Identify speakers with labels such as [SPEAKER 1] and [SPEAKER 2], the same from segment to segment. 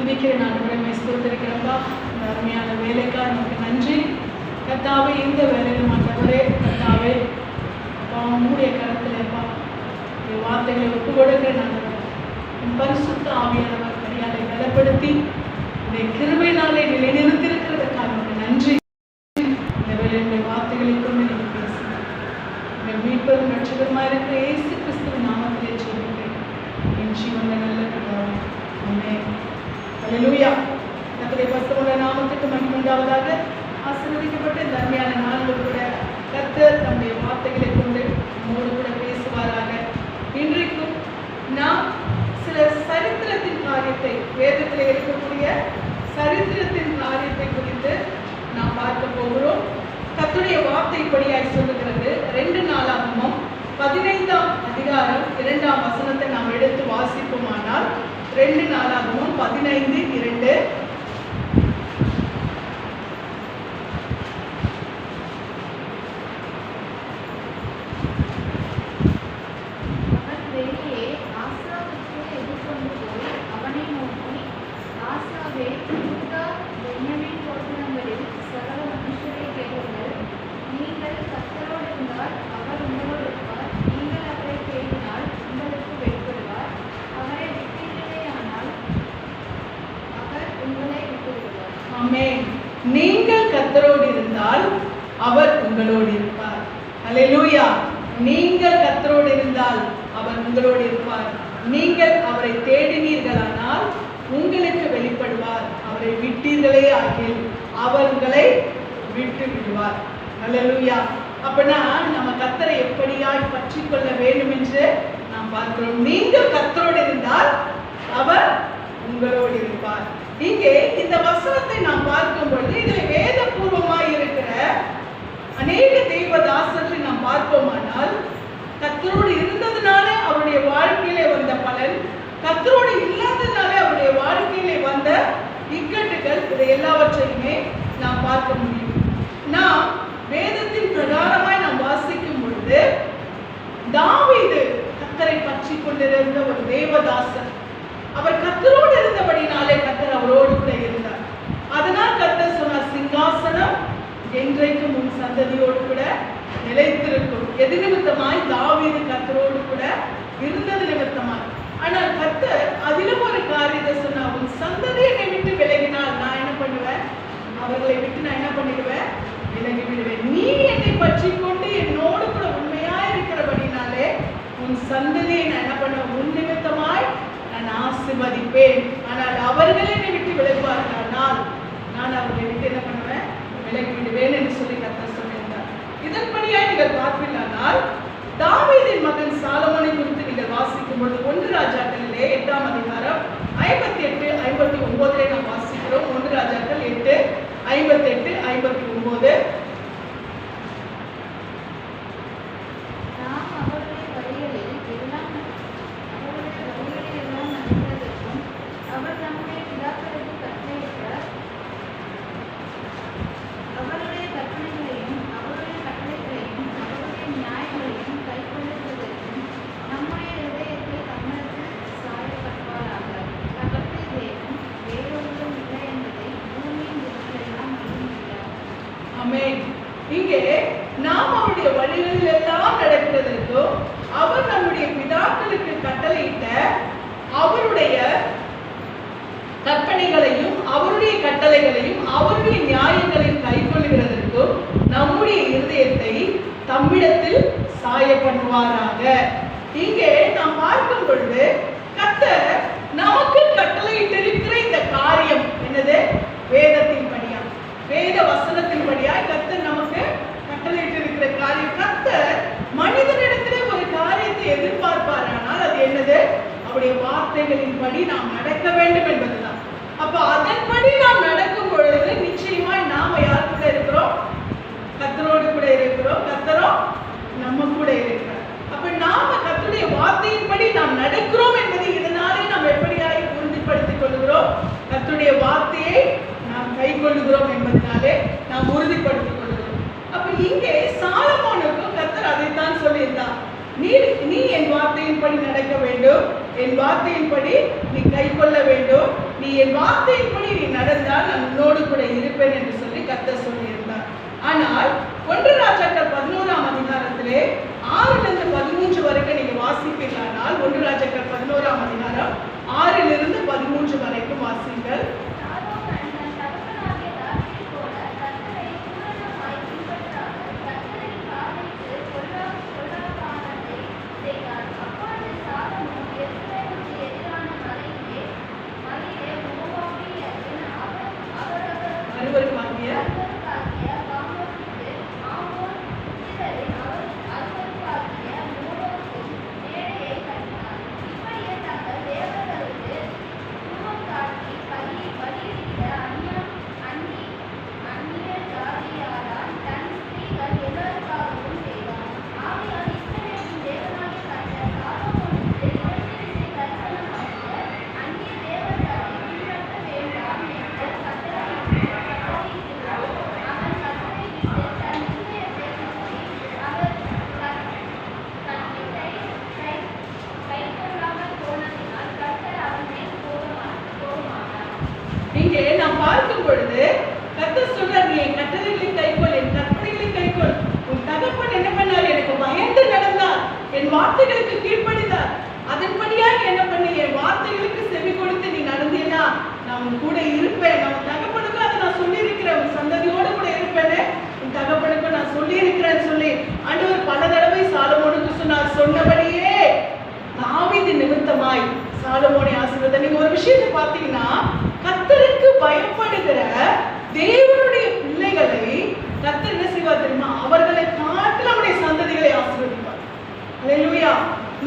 [SPEAKER 1] துதிக்கிறேன் ஆண்டவரே, ஸ்தோத்திரிக்கிறேன்ப்பா. இந்த அருமையான வேலைக்காக நமக்கு நன்றி கர்த்தாவே. இந்த வேலையில் ஆண்டவரே கர்த்தாவே அப்பா உங்களுடைய கருத்துலேப்பா இந்த வார்த்தைகளை ஒப்பு கொடுக்கிறேன் ஆண்டவரே. என் பரிசுத்த ஆவியானவர் கையாலை பலப்படுத்தி இந்த கிருபையினாலே நிலைநிறுத்திருக்கிறதுக்காக நமக்கு நன்றி. இந்த வேலையுடைய வார்த்தைகளை கொண்டு நீங்கள் பேசுகிறேன். எங்கள் மீட்பரும் ரட்சகருமாக இருக்கிற இயேசு கிறிஸ்துவின் நாமத்திலே சொல்லுகிறேன் என் ஜீவன நல்ல பிதாவே, ஆமென். அல்லேலூயா. கர்த்தருடைய பரிசுத்த நாமத்துக்கு மகிமை உண்டாவதாக. ஆசீர்வதிக்கப்பட்ட இந்த அருமையான நாளில் கூட கர்த்தர் நம்முடைய வார்த்தைகளை கொண்டு நம்மோடு கூட பேசுவாராக. இன்றைக்கும் நாம் சில சரித்திரத்தின் காரியத்தை, வேதத்தில் இருக்கக்கூடிய சரித்திரத்தின் காரியத்தை குறித்து நாம் பார்க்க போகிறோம். கர்த்தருடைய வார்த்தைப்படியாய் சொல்லுகிறது 2 நாளாகமம் 15ஆம் அதிகாரம் 2ஆம் வசனத்தை நாம் எடுத்து வாசிப்போமானால் 2 நாளாகமம் 15:2. நீங்கள் கர்த்தரோடு இருந்தால் அவர் உங்களோடு இருப்பார். அல்லேலூயா. நீங்கள் கர்த்தரோடு இருந்தால் அவர் உங்களோடு இருப்பார். நீங்கள் அவரை தேடினீர்களானால் உங்களுக்கு வெளிப்படுவார். அவரை விட்டீர்களே ஆகில் அவர் உங்களை விட்டு விடுவார். அல்லேலூயா. அப்படின்னா நம்ம கர்த்தரை எப்படியாய் பற்றி கொள்ள வேண்டும் என்று நாம் பார்க்கிறோம். நீங்கள் கர்த்தரோடு இருந்தால் அவர் உங்களோடு இருப்பார். இங்கே இந்த வசனத்தை நாம் பார்க்கும் பொழுது இதில் வேதபூர்வமாய் இருக்கிற அநேக தெய்வதாசர்களை நாம் பார்ப்போமானால் கர்த்தரோடு இருந்ததுனால அவருடைய வாழ்க்கையிலே வந்த பலன், கர்த்தரோடு இல்லாததுனாலே அவருடைய வாழ்க்கையிலே வந்த இக்கட்டுகள், இதை எல்லாவற்றையுமே நாம் பார்க்க முடியும். நாம் வேதத்தின் பிரகாரமாய் நாம் வாசிக்கும் பொழுது தாவீது கர்த்தரை பற்றி கொண்டிருந்த ஒரு தேவதாசர். அவர் கர்த்தரோடு இருந்தபடினாலே கர்த்தர் அவரோடு கூட இருந்தார். அதனால் கர்த்தர் சொன்னார், சிங்காசனம் என்றைக்கும் உன் சந்ததியோடு கூட நிலைத்திருக்கும். எது நிமித்தமாய்? தாவீது கர்த்தரோடு கூட இருந்தது நிமித்தமாய். ஆனால் கர்த்தர் அதிலும் ஒரு காரியத்தை சொன்னார், உன் சந்ததியை விட்டு விலகினால் நான் என்ன பண்ணுவேன்? அவர்களை விட்டு நான் என்ன பண்ணிடுவேன்? விலகி விடுவேன். நீ என்னை பற்றி கொண்டு என்னோடு கூட உண்மையா இருக்கிறபடினாலே உன் சந்ததியை நான் என்ன பண்ணுவேன்? உன் நிமித்தமாய் நான் ஆசீர்வதிப்பேன். ஆனால் அவர்களை என்னை விட்டு விலகுவார்களானால் நான் அவர்களை விட்டு என்ன பண்ணுவேன்? விலகி விடுவேன் என்று சொல்லி கர்த்தர் சொல்லியிருந்தார். இதன்படியாய் நீங்கள் பார்ப்பீர்களானால் தாவீதின் மகன் சாலமோனை குறித்து நீங்கள் வாசிக்கும் பொழுது 1 ராஜாக்களிலே 8ஆம் அதிகாரம் 58-59 நாம் வாசிக்கிறோம். 1 ராஜாக்கள் 8:58-59. இங்கே நாம் அவருடைய வழிகளில் எல்லாம் நடக்கிறதற்கும் அவர் நம்முடைய பிதாக்களுக்கு கட்டளையிட்ட அவருடைய கற்பனைகளையும் அவருடைய கட்டளைகளையும் அவருடைய நியாயங்களையும் கைக்கொள்ளுகிறதற்கும் நம்முடைய இருதயத்தை தம்மிடத்தில் சாய பண்ணுவாராக. இங்கே நாம் பார்க்கும் பொழுது கர்த்தர் நமக்கு கட்டளையிட்டிருக்கிற இந்த காரியம் என்னது? வேதத்தின் படியா, வேத வசனத்தின் படியா கர்த்தர் நமக்கு கட்டளையிட்டிருக்கிற காரியம். கர்த்தர் மனிதனிடத்திலே ஒரு காரியத்தை எதிர்பார்ப்பாரானால் அது என்னது? அவருடைய வார்த்தைகளின் படி நாம் நடக்க வேண்டும் என்பதுதான். அப்ப அதன்படி நாம் நடக்கும் பொழுது நிச்சயமாய் நாம யார் கூட இருக்கிறோம்? கர்த்தரோடு கூட இருக்கிறோம். கர்த்தரும் நம்ம கூட இருக்கிறார். அப்ப நாம கர்த்தருடைய வார்த்தையின்படி நாம் நடக்கிறோம் என்பது இதனாலே நாம் எப்படியாய் உறுதிப்படுத்திக் கொள்கிறோம்? கர்த்தருடைய வார்த்தையை நாம் கை கொள்ளுகிறோம் என்பதனாலே நாம் உறுதிப்படுத்திக் கொள்கிறோம். அப்ப இங்கே சாலமோனுக்கும் கர்த்தர் அதைத்தான் சொல்லியிருந்தார். நீ என் வார்த்தையின்படி நடக்க வேண்டும், என் வார்த்தையின்படி நீ கை கொள்ள வேண்டும், நீ என் வார்த்தையின்படி நீ நடந்தால் நான் உன்னோடு கூட இருப்பேன் என்று சொல்லி கர்த்தர் சொல்லியிருந்தார். ஆனால் 1 ராஜாக்கள் 11ஆம் அதிகாரத்திலே 6 13 வரைக்கும் நீங்க வாசிப்பீர்களானால் 1 ராஜாக்கள் 11ஆம் அதிகாரம் 6 13 வரைக்கும் வாசிங்கள். இங்கே நாம் பார்க்கும் பொழுது கர்த்தர் சொல்றார், நீ என் கட்டளைகளை கைக்கொள், என் கற்பனைகளை கைக்கொள். உன் தகப்பன் என்ன பண்ணார்? எனக்கு பயந்து நடந்தார், என் வார்த்தைகளுக்கு கீழ்ப்படிந்தார். அதன்படியாக என்ன பண்ணி என் வார்த்தைகளுக்கு செவி கொடுத்து நீ நடந்தீனா நான் உன் கூட இருப்பேன். நான் தகப்பனுக்கும் அதை நான் சொல்லி இருக்கிறேன், உன் சந்ததியோடு கூட இருப்பேன்னு உன் தகப்பனுக்கும் நான் சொல்லி இருக்கிறேன்னு சொல்லி ஆண்டவர் பல தடவை சாலமோனுக்கு சொன்னார். சொன்னபடியே தாவீது நிமித்தமாய் சாலமோனை ஆசீர்வதித்தார். நீங்க ஒரு விஷயத்தை பார்த்தீங்கன்னா, கர்த்தருக்கு பயப்படுகிற தேவனுடைய பிள்ளைகளை கர்த்தர் என்ன செய்வார் தெரியுமா? அவர்களை காட்டில் அவருடைய சந்ததிகளை ஆசீர்வதிப்பார். அல்லேலூயா.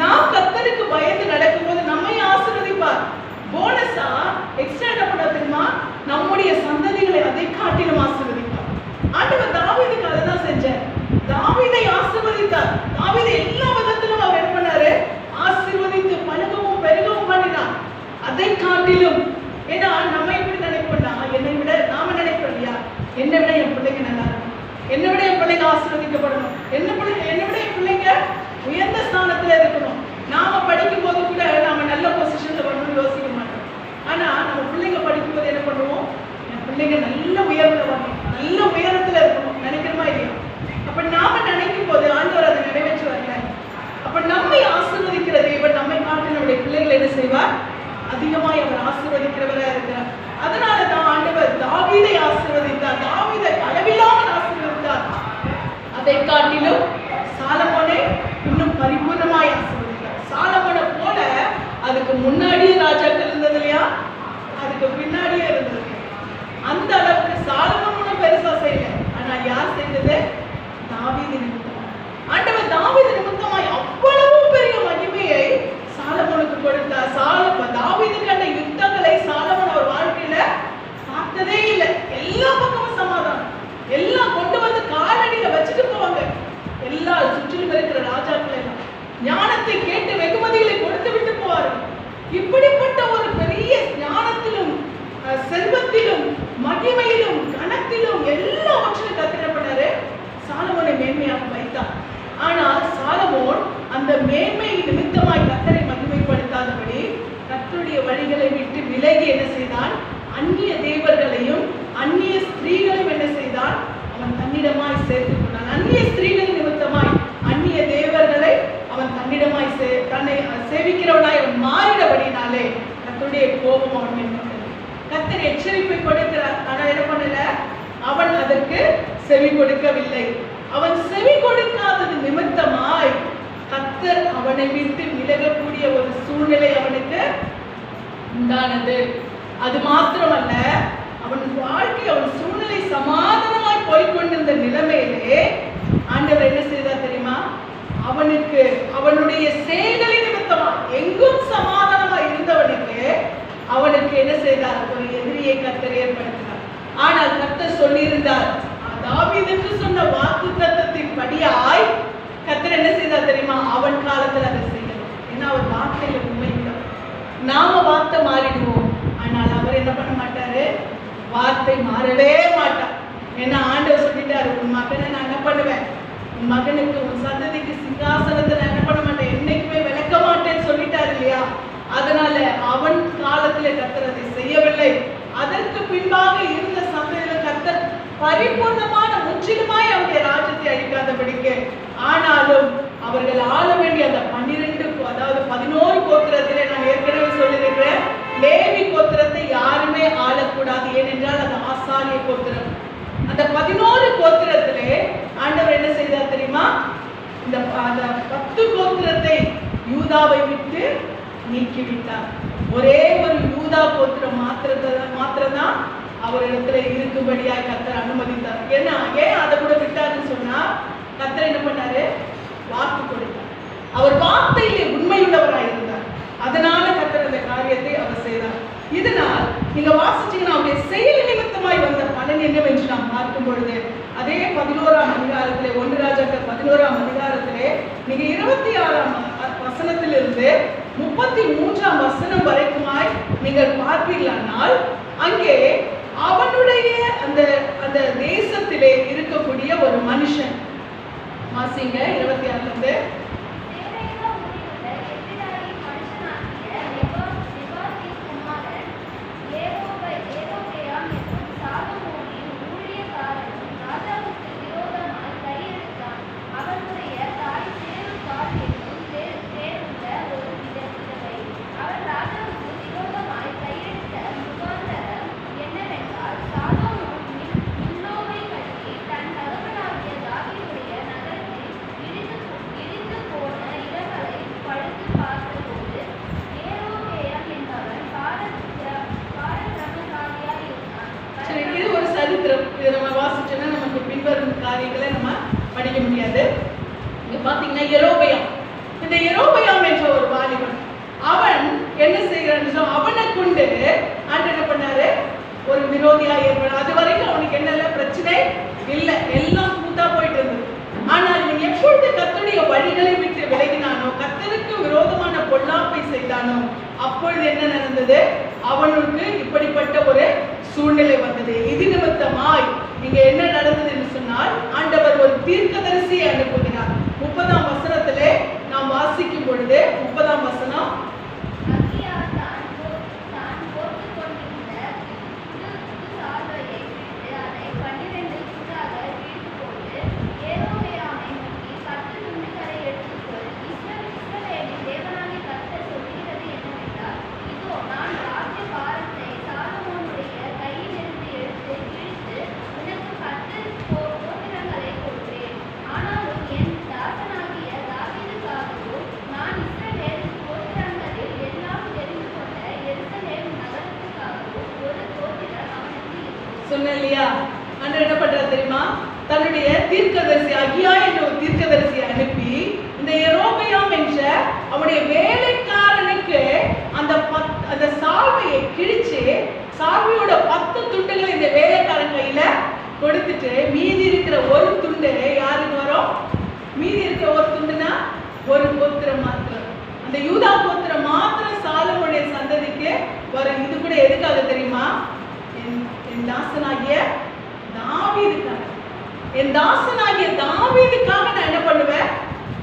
[SPEAKER 1] நாம் கர்த்தருக்கு பயந்து நடக்கும்போது நம்மை ஆசீர்வதிப்பார். போனஸா எக்ஸ்ட்ரா என்ன பண்ண தெரியுமா? நம்முடைய சந்ததிகளை அதை காட்டிலும் ஆசீர்வதிப்பார். ஆண்டவர் தாவீதுக்கு அதை தான் செஞ்சார். தாவீதை ஆசீர்வதித்தார். தாவீதை எல்லா விதத்திலும் அவர் என்ன பண்ணாரு? ஆசீர்வதித்து பழுகவும் பெருகவும் பண்ணினார். அதை காட்டிலும், ஏன்னா நம்ம எப்படி நினைப்போம்னா, என்னை விட நாம நினைப்போம் இல்லையா, என்னை விட என் பிள்ளைங்க நல்லா இருக்கும், என்னை விட என் பிள்ளைங்க ஆசீர்வதிக்கப்படணும், என்னை விட என் பிள்ளைங்க உயர்ந்த ஸ்தானத்துல இருக்கணும். நாம படிக்கும் போது கூட நாம நல்ல பொசிஷன்ல வரணும்னு யோசிக்க மாட்டோம். ஆனா நம்ம பிள்ளைங்க படிக்கும் போது என்ன பண்ணுவோம்? என் பிள்ளைங்க நல்ல உயர்வுல வரணும், நல்ல உயரத்துல இருக்கணும் நினைக்கிறோமா இல்லையா? அப்ப நாம நினைக்கும் போது ஆண்டவர் அதை நிறைவேற்றி வரல. அப்ப நம்மை ஆசீர்வதிக்கிற தேவன் நம்மை காட்டி நம்முடைய பிள்ளைகளை என்ன செய்வார்? அதிகமாய் அவர் ஆசீர்வதிக்கிறவராக இருக்கிறார். அதனால தான் ஆண்டவர் தாவீதை ஆசீர்வதித்தார். தாவீதை அளவில்லாமல் ஆசீர்வதித்தார். அதை காட்டிலும் சாலமோனை இன்னும் பரிபூர்ணமாய் ஆசீர்வதித்தார். சாலமோனை போல அதுக்கு முன்னாடியே ராஜாக்கள் இருந்தது இல்லையா, அதுக்கு பின்னாடியே இருந்தது. அந்த அளவுக்கு சாலமோனும் பெருசா செய்யல. ஆனா யார் செய்தது? தாவீது நிமித்தமாய். ஆண்டவர் தாவீது நிமித்தமாய் அவ்வளவு பெரிய மகிமையை சாலமோனுக்கு கொடுத்தார். தாவீதுக்கு அந்த யுத்தங்களை சாலமோன் அவர் வாழ்க்கையில பார்த்ததே இல்லை. எல்லா பக்கமும் சமாதானம், எல்லாம் கொண்டு வந்து காலடியில வச்சுட்டு போவாங்க. எல்லா சுற்றிலும் இருக்கிற ராஜாக்கள் எல்லாம் ஞானத்தை கேட்டு வெகுமதிகளை கொடுத்து விட்டு போவாரு. இப்படிப்பட்ட ஒரு பெரிய ஞானத்திலும் செல்வத்திலும் மகிமையிலும் கணத்திலும் எல்லாவற்றிலும் கத்திரப்பட்டாரு. சாலமோனை மேன்மையாக வைத்தார். ஆனால் சாலமோன் அந்த மேன்மை நிமித்தமாய் கர்த்தரை மகிமைப்படுத்தாதபடி கர்த்தருடைய வழிகளை விட்டு விலகி என்ன செய்தான்? அந்நிய தேவர்களையும் அந்நிய ஸ்திரீகளையும் என்ன செய்தான்? அவன் தன்னிடமாய் சேர்த்துக் கொண்டான். அந்நிய ஸ்திரீகள் நிமித்தமாய் அந்நிய தேவர்களை அவன் தன்னிடமாய் தன்னை சேவிக்கிறவனாய் அவன் மாறினபடினாலே கர்த்தருடைய கோபம் அவன் மேற்பட்டது. கர்த்தர் எச்சரிப்பை கொடுக்கிறார். ஆனால் என்ன பண்ணல? அவன் அதற்கு செவி கொடுக்கவில்லை. அவன் செவி கொடுக்காதது நிமித்தமாய் கர்த்தர் அவனை விட்டு விலகக்கூடிய ஒரு சூழ்நிலை அவனுக்கு உண்டானது. அது மாத்திரமல்ல, அவன் வாழ்க்கை, அவன் சூழ்நிலை சமாதானமாய் போய்கொண்டிருந்த நிலைமையிலே ஆண்டவர் என்ன செய்தார் தெரியுமா? அவனுக்கு அவனுடைய செயல்களின் நிமித்தமா எங்கும் சமாதானமா இருந்தவனுக்கு அவனுக்கு என்ன செய்தார்? ஒரு எதிரியை கர்த்தர் ஏற்படுத்தினார். ஆனால் கர்த்தர் சொல்லியிருந்தார், தாவீதுக்கு சொன்ன வாக்குத்தத்தத்தின் படியாய் கர்த்தர் என்ன செய்தார் தெரியுமா? அவன் காலத்தில் அதை செய்யணும். ஏன்னா அவர் வார்த்தையில உண்மை உள்ளவர். நாம வார்த்தை மாறிடுவோம், ஆனால் அவர் என்ன பண்ண மாட்டாரு? வார்த்தை மாறவே மாட்டார். ஏன்னா ஆண்டவர் சொல்லிட்டாரு, உன் மகனை நான் என்ன பண்ணுவேன்? உன் மகனுக்கு, உன் சந்ததிக்கு சிங்காசனத்தை நான் என்ன பண்ண மாட்டேன், என்னைக்குமே விளக்க மாட்டேன்னு சொல்லிட்டாரு இல்லையா? அதனால அவன் காலத்திலே கர்த்தர் அதை செய்யவில்லை. அதற்கு பின்பாக இருந்த சந்ததியில கர்த்தர் பரிபூர்ணமான முற்றிலுமாய் அவருடைய ராஜ்யத்தை அழிக்காதபடிக்கு, ஆனாலும் அவர்கள் ஆள வேண்டிய அந்த 11 கோத்திரத்திலே நான் ஏற்கனவே சொல்லியிருக்கிறேன், லேவி கோத்திரத்தை யாருமே ஆளக்கூடாது. ஏனென்றால் அது ஆசாரிய கோத்திரம். அந்த 11 கோத்திரத்திலே ஆண்டவர் என்ன செய்தார் தெரியுமா? இந்த 10 கோத்திரத்தை யூதாவை விட்டு நீக்கிவிட்டார். ஒரே ஒரு யூதா கோத்திரம் மாத்திரம்தான் அவரிடத்துல இருக்கும்படியாக கர்த்தர் அனுமதித்தார். ஏன்னா ஏன் அதை கூட விட்டாருன்னு சொன்னா, கர்த்தர் என்ன பண்ணாரு? வாக்கு கொடுத்தார். அவர் வார்த்தையிலே உண்மையுள்ளவராக இருந்தார். அதனால கர்த்தர் அந்த காரியத்தை அவர் செய்தார். இதனால் நீங்க வாசிச்சீங்கன்னா அவருடைய செயல் நிமித்தமாய் வந்த பலன் என்னவென்று நாம் பார்க்கும் பொழுது, அதே 11ஆம் அதிகாரத்திலே 1 ராஜாக்கள் 11ஆம் அதிகாரத்திலே நீங்க 26ஆம் வசனத்திலிருந்து 33ஆம் வசனம் வரைக்குமாய் நீங்கள் பார்ப்பீர்களானால், அங்கே அவனுடைய அந்த தேசத்திலே இருக்கக்கூடிய ஒரு மனுஷன், வாசிங்க 26லிருந்து. இதை நம்ம வாசிச்சோன்னா நமக்கு பின்வரும் காரியங்களை நம்ம படிக்க முடியாது. இங்க பாத்தீங்கன்னா யெரொபெயாம், இந்த யெரொபெயாம் என்ற ஒரு வாலிபன், அவன் என்ன செய்கிறான்னு, அவனை கொண்டு ஆண்டவர் என்ன பண்ணாரு? ஒரு விரோதியா ஏற்பட. அது வரைக்கும் அவனுக்கு என்னெல்லாம் பிரச்சனை இல்லை, எல்லாம் ஸ்மூத்தா போயிட்டு இருந்தது. ஆனால் இவன் எப்பொழுது கர்த்தருடைய வழிகளை விட்டு விலகினானோ, கர்த்தருக்கு விரோதமான பொல்லாப்பை செய்தானோ, அப்பொழுது என்ன நடந்தது? அவனுக்கு இப்படிப்பட்ட ஒரு சூழ்நிலை வந்தது. இது நிமித்தமாய் இங்க என்ன நடந்தது என்று சொன்னால், ஆண்டவர் ஒரு தீர்க்கதரிசியை அனுப்புகிறார். 30ஆம் வசனத்திலே நாம் வாசிக்கும் பொழுது, 30ஆம் வசனம், சொன்ன இல்லையா? ஆண்டவர் என்ன பண்றாரு தெரியுமா? தன்னுடைய தீர்க்கதரிசி அகியா என்ற ஒரு தீர்க்கதரிசியை அனுப்பி, இந்த யெரொபெயாம் என்ற அவனுடைய வேலைக்காரனுக்கு அந்த சால்வையை கிழிச்சு, சால்வையோட 10 துண்டுகளை இந்த வேலைக்காரன் கையில கொடுத்துட்டு, மீதி இருக்கிற ஒரு துண்டு யாருக்கு வரும்? மீதி இருக்கிற ஒரு துண்டுனா ஒரு கோத்திரம் மாத்திரம், அந்த யூதா கோத்திரம் மாத்திரம் சாலமோனுடைய சந்ததிக்கு வரும். இது கூட எதுக்காக தெரியுமா? என் தாசனாகிய தாவீதுக்காக, என் தாசனாகிய தாவீதுக்காக நான் என்ன பண்ணுவேன்?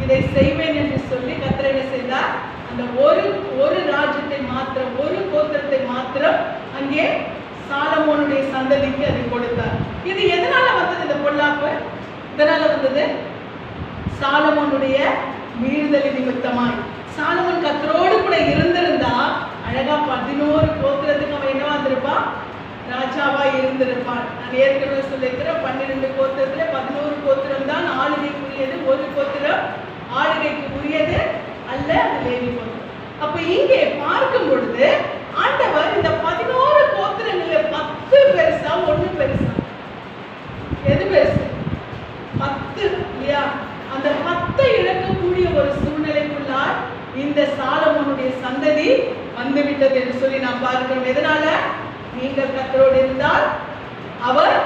[SPEAKER 1] இதை செய்வேன் என்று சொல்லி கர்த்தர் என்ன செய்தார்? அந்த ஒரு ராஜ்யத்தை மாத்திரம், ஒரு கோத்திரத்தை மாத்திரம் அங்கே சாலமோனுடைய சந்ததிக்கு அதை கொடுத்தார். இது எதனால வந்தது? இந்த பொல்லாப்பு எதனால வந்தது? சாலமோனுடைய மீறுதல் நிமித்தமாய். சாலமோன் கர்த்தரோடு கூட இருந்திருந்தா அழகா 11 கோத்திரத்துக்கு அவன் என்னவா இருந்திருப்பான்? ராஜாவா இருந்திருப்பான். நான் ஏற்கனவே சொல்லியிருக்கிறேன், 12 கோத்திரத்துல 11 கோத்திரம் தான் ஆளுகைக்குரியது, ஒரு கோத்திரம் ஆளுகைக்கு உரியது அல்ல, அது லேவி கோத்திரம். அப்ப இங்கே பார்க்கும் பொழுது ஆண்டவர் இந்த 11 கோத்திரங்கள்ல 10 பெருசா 1 பெருசா? எது பெருசு? 10 இல்லையா? அந்த 10 இழக்கக்கூடிய ஒரு சூழ்நிலைக்குள்ளார் இந்த சாலமோனுடைய சந்ததி வந்துவிட்டது என்று சொல்லி நாம் பார்க்கிறோம். எதனால? நீங்கள் கர்த்தரோடு இருந்தால் அவர்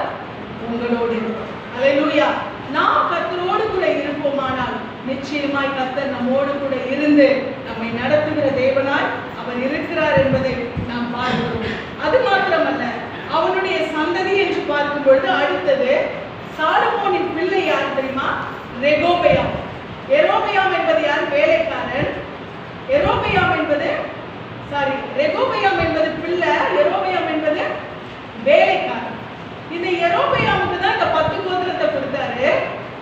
[SPEAKER 1] உங்களோடு இருப்பார். அல்லேலூயா. நாம் கர்த்தரோடு கூட இருப்போமானால் நிச்சயமாய் கர்த்தர் நம்மோடு கூட இருந்து நம்மை நடத்துகிற தேவனாய் அவர் இருக்கிறார் என்பதை நாம் பார்க்கிறோம். அது மாத்திரமல்ல, அவனுடைய சந்ததி என்று பார்க்கும் பொழுது அடுத்தது சாலமோனின் பிள்ளை யார் தெரியுமா? ரெகொபெயாம். யெரொபெயாம் என்பது யார்? வேலைக்காரன். யெரொபெயாம் என்பது ரெகோபெயாம் என்பது பிள்ளை, யெரொபெயாம் என்பது வேலைக்காரன். இந்த யெரொபெயாமுக்கு தான் இந்த 10 கோத்திரத்தை கொடுத்தாரு.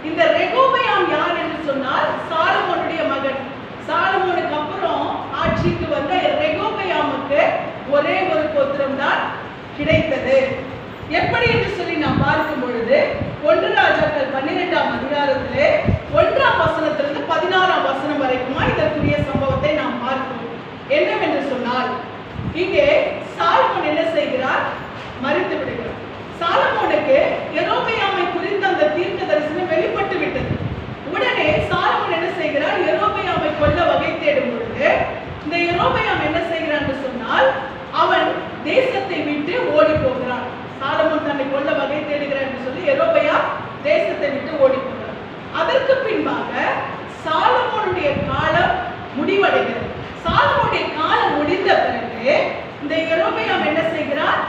[SPEAKER 1] இந்த ரெகோபெயாம் யார் என்று சொன்னால் சாலமோனுடைய மகன். சாலமோனுக்கு அப்புறம் ஆட்சிக்கு வந்த ரெகோபெயாமுக்கு ஒரே ஒரு கோத்திரம் தான் கிடைத்தது. எப்படி என்று சொல்லி நாம் பார்க்கும் பொழுது 1 ராஜாக்கள் 12ஆம் அதிகாரத்திலே 1ஆம் வசனத்திலிருந்து 16ஆம் வசனம் வரைக்குமா இதற்குரிய சம்பவத்தை நாம் பார்க்கிறோம். என்னவென்று சொன்னால், இங்கே சாலமோன் என்ன செய்கிறார்? மரித்து விடுகிறார். சாலமோனுக்கு யெரொபெயாமை குறித்த அந்த தீர்க்க தரிசனம் வெளிப்பட்டு விட்டது. உடனே சாலமோன் என்ன செய்கிறார்? யெரொபெயாமை கொல்ல வகை தேடும் பொழுது இந்த யெரொபெயாம் என்ன செய்கிறான் என்று சொன்னால், அவன் தேசத்தை விட்டு ஓடி போகிறான். சாலமோன் தன்னை கொல்ல வகை தேடுகிறார் என்று சொல்லி யெரொபெயாம் தேசத்தை விட்டு ஓடி போகிறார். அதற்கு பின்பாக சாலமோனுடைய காலம் முடிவடைகிறது. சாலமோனுடைய காலம் முடிந்த பிறகு இந்த யெரொபெயாம் என்ன செய்கிறார்?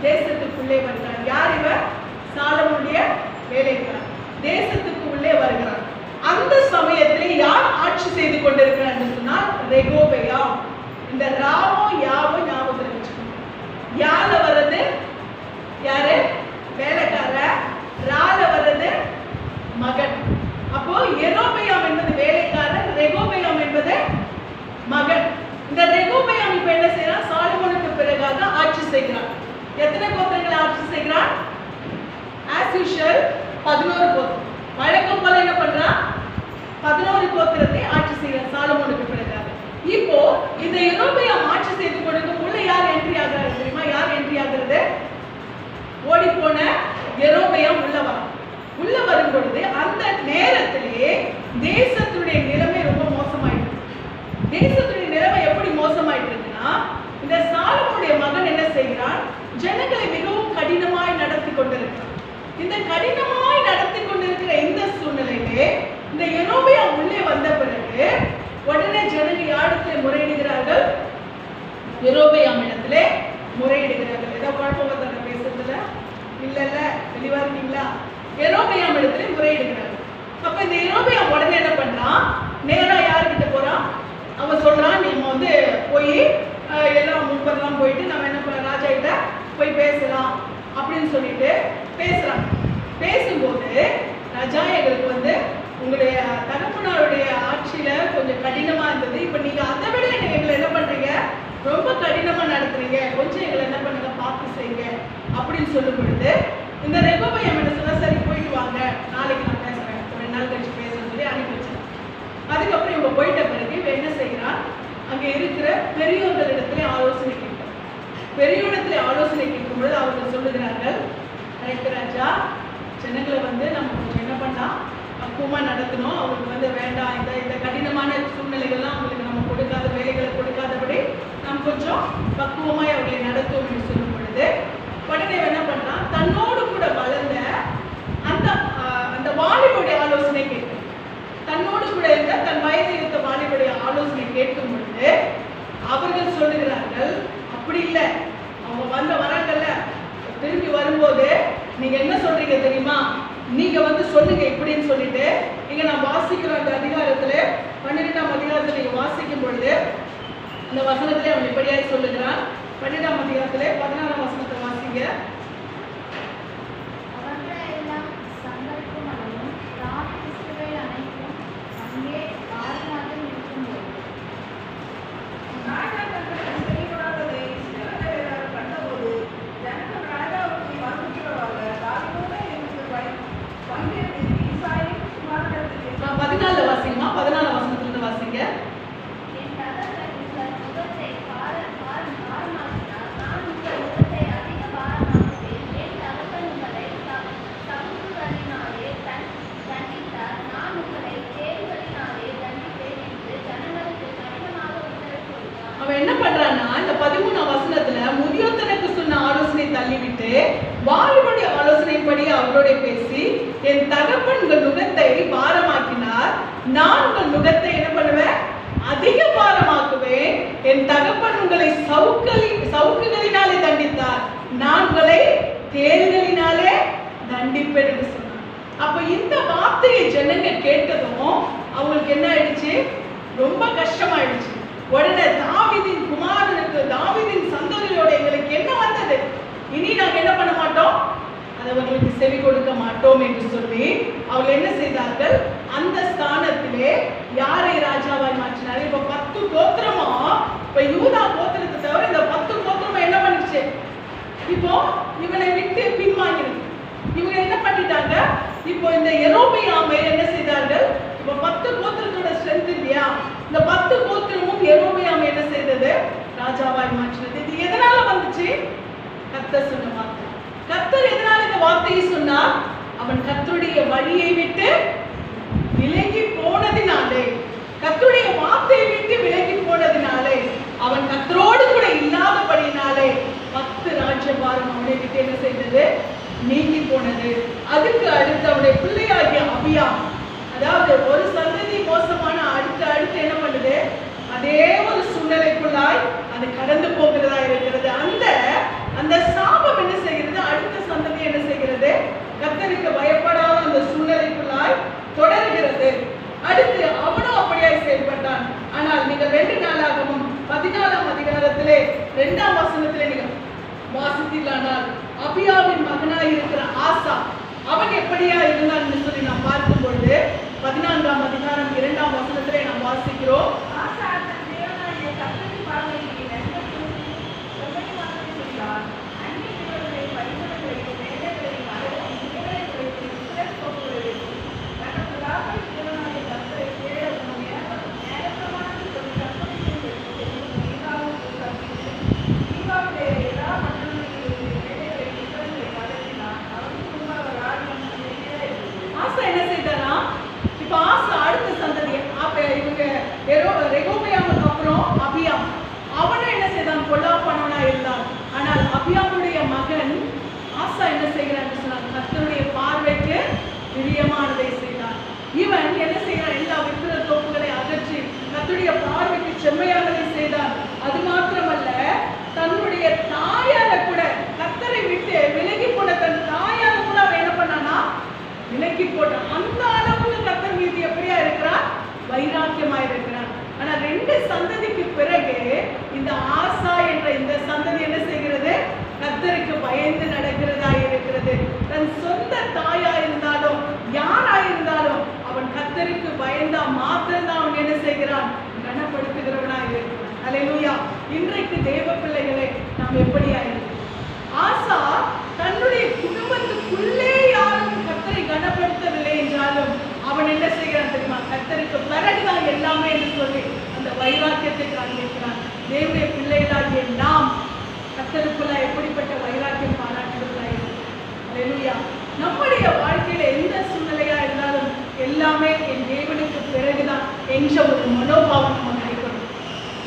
[SPEAKER 1] தேசத்துக்குள்ளே வருகிறார். யார் இவர்? சாலமோனுடைய வேலைக்காரன். தேசத்துக்கு உள்ளே வருகிறார். அந்த சமயத்திலே யார் ஆட்சி செய்து கொண்டிருக்கிறார் என்று சொன்னால் ரெகோபெயாம். இந்த ராவோ யாவோ ஞாபகத்தில் வச்சுக்கணும். யால வர்றது யாரு? வேலைக்கார. ரால வர்றது மகன். அப்போ யெரொபெயாம் என்பது வேலைக்காரன், ரெகோபெயாம் என்பது மகன். இந்த ரெகோபெயாம் இப்ப என்ன செய்யறான்? சாலமோனுக்கு பிறகாக ஆட்சி செய்கிறான். எத்தனை கோத்திரங்களை ஆட்சி செய்கிறான்? as usual 11 கோத்திரம். வழக்கம் போல என்ன பண்றான்? 11 கோத்திரத்தை ஆட்சி செய்கிறான் சாலமோனுக்கு பிறகாக. இப்போ இந்த யெரொபெயாம் ஆட்சி செய்து கொடுக்கும் உள்ள யார் என்ட்ரி ஆகிறாரு தெரியுமா? யார் என்ட்ரி ஆகிறது? ஓடி போன யெரொபெயாம் உள்ள வரும் பொழுது அந்த நேரத்திலே தேசத்துடைய நிலைமை ரொம்ப மோசமாயிட்டு. தேசத்துடைய நிலைமை எப்படி மோசமாயிட்டு இருக்குன்னா, இந்த சாலமோனுடைய மகன் என்ன செய்கிறான்? ஜனங்களை மிகவும் கடினமாய் நடத்தி கொண்டிருக்கிறான். இந்த கடினமாய் நடத்தி கொண்டிருக்கிற இந்த சூழ்நிலையிலே இந்த யெரொபெயாம் உள்ளே வந்த பிறகு உடனே ஜனங்கள் யாரிடத்திலே முறையிடுகிறார்கள்? யெரொபெயாம் இடத்திலே முறையிடுகிறார்கள். ஏதோ குழப்பம் வருது பேசுறதுல? இல்ல தெளிவா இருக்கீங்களா? யெரொபெயாம் இடத்திலே முறையிடுகிறார்கள். அப்ப இந்த யெரொபெயாம் உடனே என்ன பண்றான்? நேரா யார்கிட்ட போறான்? அவன் சொல்றான், நம்ம போய் எல்லாம் முப்பதெல்லாம் போயிட்டு நம்ம என்ன பண்ண ராஜா கிட்ட போய் பேசலாம் அப்படின்னு சொல்லிட்டு பேசுறான். பேசும்போது ராஜா, எங்களுக்கு உங்களுடைய தகப்பனாருடைய ஆட்சியில கொஞ்சம் கடினமா இருந்தது. இப்ப நீங்க அதை விட எங்களை என்ன பண்றீங்க? ரொம்ப கடினமா நடத்துறீங்க. கொஞ்சம் எங்களை என்ன பண்ணுங்க, பார்த்து செய்யுங்க அப்படின்னு சொல்லும் பொழுது இந்த ரெகோபெயாம் என்ன சொன்னா, சரி போயிட்டு வாங்க, நாளைக்கு நான் பேசுறேன், 2 நாள் கழிச்சு பேசுறேன்னு சொல்லி அனுப்பி வச்சேன். அதுக்கப்புறம் இவங்க போயிட்ட பிறகு இவன் என்ன செய்யறான்? அங்கே இருக்கிற பெரியோர்களிடத்திலே ஆலோசனை கேட்கிறான். பெரியோரிடத்திலே ஆலோசனை கேட்கும்போது அவர்கள் சொல்லுகிறார்கள், கரெக்ட் ராஜா, ஜனங்களை நம்ம கொஞ்சம் என்ன பண்ணலாம், பக்குவமா நடத்தணும். அவங்களுக்கு வேண்டாம், இந்த கடினமான சூழ்நிலைகள்லாம் அவங்களுக்கு நம்ம கொடுக்காத, வேலைகளை கொடுக்காதபடி நாம் கொஞ்சம் பக்குவமாய் அவர்களை நடத்துவோம் என்று சொல்லும் பொழுது உடனே என்ன பண்றான்? தன்னோடு கூட வளர்ந்த அந்த வாலிபுடைய ஆலோசனை கேட்கிறான். தன்னோடு கூட இருந்த தன் வயது இருந்த வாலிபுடைய ஆலோசனை கேட்கும் பொழுது அவர்கள் சொல்லுகிறார்கள், அப்படி இல்லை, அவங்க வராங்கல்ல, திரும்பி வரும்போது நீங்க என்ன சொல்றீங்க தெரியுமா? நீங்க சொல்லுங்க இப்படின்னு சொல்லிட்டு இங்க நான் வாசிக்கிறோம். அந்த அதிகாரத்துல 12ஆம் அதிகாரத்துல நீங்க வாசிக்கும் பொழுது அந்த வசனத்திலே அவன் இப்படியாய் சொல்லுகிறான். 12ஆம் அதிகாரத்திலே 16ஆம் வசனத்தை வாசிங்க. அவன் என்ன பண்றான்னா, இந்த 13ஆம் வசனத்துல முதியோத்தனுக்கு சொன்ன ஆலோசனை தள்ளிவிட்டு வாலிபனுடைய ஆலோசனைப்படி அவரோட பேசி, என் தகப்பன் உங்கள் நுகத்தை பாரமாக்கினார், நான் உங்கள் நுகத்தை என்ன பண்ணுவேன்? அதிக பாரமாக்குவேன். என் தகப்பன் உங்களை சவுக்குகளினாலே தண்டித்தார், நான் உங்களை தேள்களினாலே தண்டிப்பேன் என்று சொன்னார். அப்ப இந்த வார்த்தையை ஜனங்க கேட்டதும் அவங்களுக்கு என்ன ஆயிடுச்சு? ரொம்ப கஷ்டமாயிடுச்சு. உடனே தாவீதின் குமாரனுக்கு செவி கொடுக்க மாட்டோம் என்று சொல்லி அவர்கள் என்ன செய்தார்கள்? அந்த ஸ்தானத்திலே யாரை ராஜாவாய் மாற்றினார்? இப்ப 10 கோத்திரமும், இப்ப யூதா கோத்திரத்தை தவிர இந்த 10 கோத்திரமும் என்ன பண்ணிச்சு? இப்போ இவனை விட்டு பின்வாங்கினது. இவங்க என்ன பண்ணிட்டாங்க? இப்போ இந்த யெரொபெயாமை என்ன செய்தார்கள்? இப்போ 10 கோத்திரத்தோட ஸ்ட்ரென்த் இல்லையா, இந்த 10 கோத்திரமும் யெரொபெயாமை என்ன செய்தது? ராஜாவாய் மாற்றினது. இது எதனால வந்துச்சு? கர்த்தர் சொன்ன வார்த்தை. கர்த்தர் எதனால இந்த வார்த்தையை சொன்னார்? அவன் கர்த்தருடைய வழியை விட்டு விலகி போனதினாலே, கர்த்தருடைய வார்த்தையை விட்டு விலகி போனதினாலே, அவன் கர்த்தரோடு கூட இல்லாதபடினாலே 10 ராஜ்யபாரம் அவனை விட்டு என்ன செய்தது? நீங்கி போனது. அதுக்கு அடுத்து அவனுடைய பிள்ளையாகிய அபியா, அதாவது ஒரு சந்ததி மோசமான அடுத்து என்ன பண்ணுது? அதே ஒரு சூழ்நிலைக்குள்ளாய் அது கடந்து போகிறதா இருக்கிறது. அந்த சாபம் என்ன செய்கிறது? அடுத்த சந்ததி என்ன செய்கிறது? கர்த்தருக்கு பயப்படாத அந்த சூழ்நிலைக்குள்ளாய் தொடர்கிறது. அடுத்து அவனும் அப்படியாய் செயல்பட்டான். ஆனால் நீங்கள் 2 நாளாகவும் 14ஆம் அதிகாரத்திலே 2ஆம் வசனத்திலே நீங்கள் வாசித்தீர்களானால், அபியாவின் மகனாய் இருக்கிற ஆசா அவன் எப்படியா இருந்தான் என்று சொல்லி நாம் பார்க்கும் பொழுது 14ஆம் அதிகாரம் 2ஆம் வசனத்திலே நாம் வாசிக்கிறோம். ரெகோபெயாமுக்கு அப்புறம் அபியா, அவனும் என்ன செய்தான்? பொல்லாப்பானவனா இருந்தான். ஆனால் அபியாவுடைய மகன் ஆசா என்ன செய்கிறான்? கர்த்தருடைய பார்வைக்கு பிரியமானதை செய்தான். இவன் என்ன செய்கிறான்? எல்லா விக்கிர தோப்புகளை அகற்றி கர்த்தருடைய பார்வைக்கு செம்மையானதை செய்தான். அது மாத்திரமல்ல, தன்னுடைய தாயார கூட கர்த்தரை விட்டு விலகி போன தன் தாயார கூட அவன் என்ன பண்ணானா? விலகி போட்டான். அந்த அளவுக்கு கர்த்தர் மீது எப்படியா இருக்கிறான்? வைராக்கியமா இருக்கிறான். ஆனா 2 சந்ததிக்கு பிறகு இந்த ஆசா என்ற இந்த சந்ததி என்ன செய்கிறது? கர்த்தருக்கு பயந்து நடக்கிறதா இருக்கிறது. தன் சொந்த தாயா இருந்தாலும் யாரா இருந்தாலும் அவன் கர்த்தருக்கு பயந்தா மாத்திரம்தான் அவன் என்ன செய்கிறான்? கனப்படுத்துகிறவனா இருக்கிறான். அல்லேலூயா. இன்றைக்கு தேவ பிள்ளைகளை நாம் எப்படியா இருக்கிறோம்? ஆசா தன்னுடைய குடும்பத்துக்குள்ளே யாரும் கர்த்தரை கனப்படுத்தவில்லை என்றாலும் அவன் என்ன செய்கிறான் தெரியுமா? கர்த்தருக்கு பிறகுதான் எல்லாமே என்று சொல்லி அந்த வைராக்கியத்தை காண்பிக்கிறான். தேவனுடைய பிள்ளைகளாகிய நாம் கர்த்தருக்குள்ள எப்படிப்பட்ட வைராக்கியம் பாராட்டுகிறாய்? அல்லேலூயா. நம்முடைய வாழ்க்கையில எந்த சூழ்நிலையா இருந்தாலும் எல்லாமே என் தேவனுக்கு பிறகுதான் என்ற ஒரு மனோபாவம் நம்ம கைக்கணும்.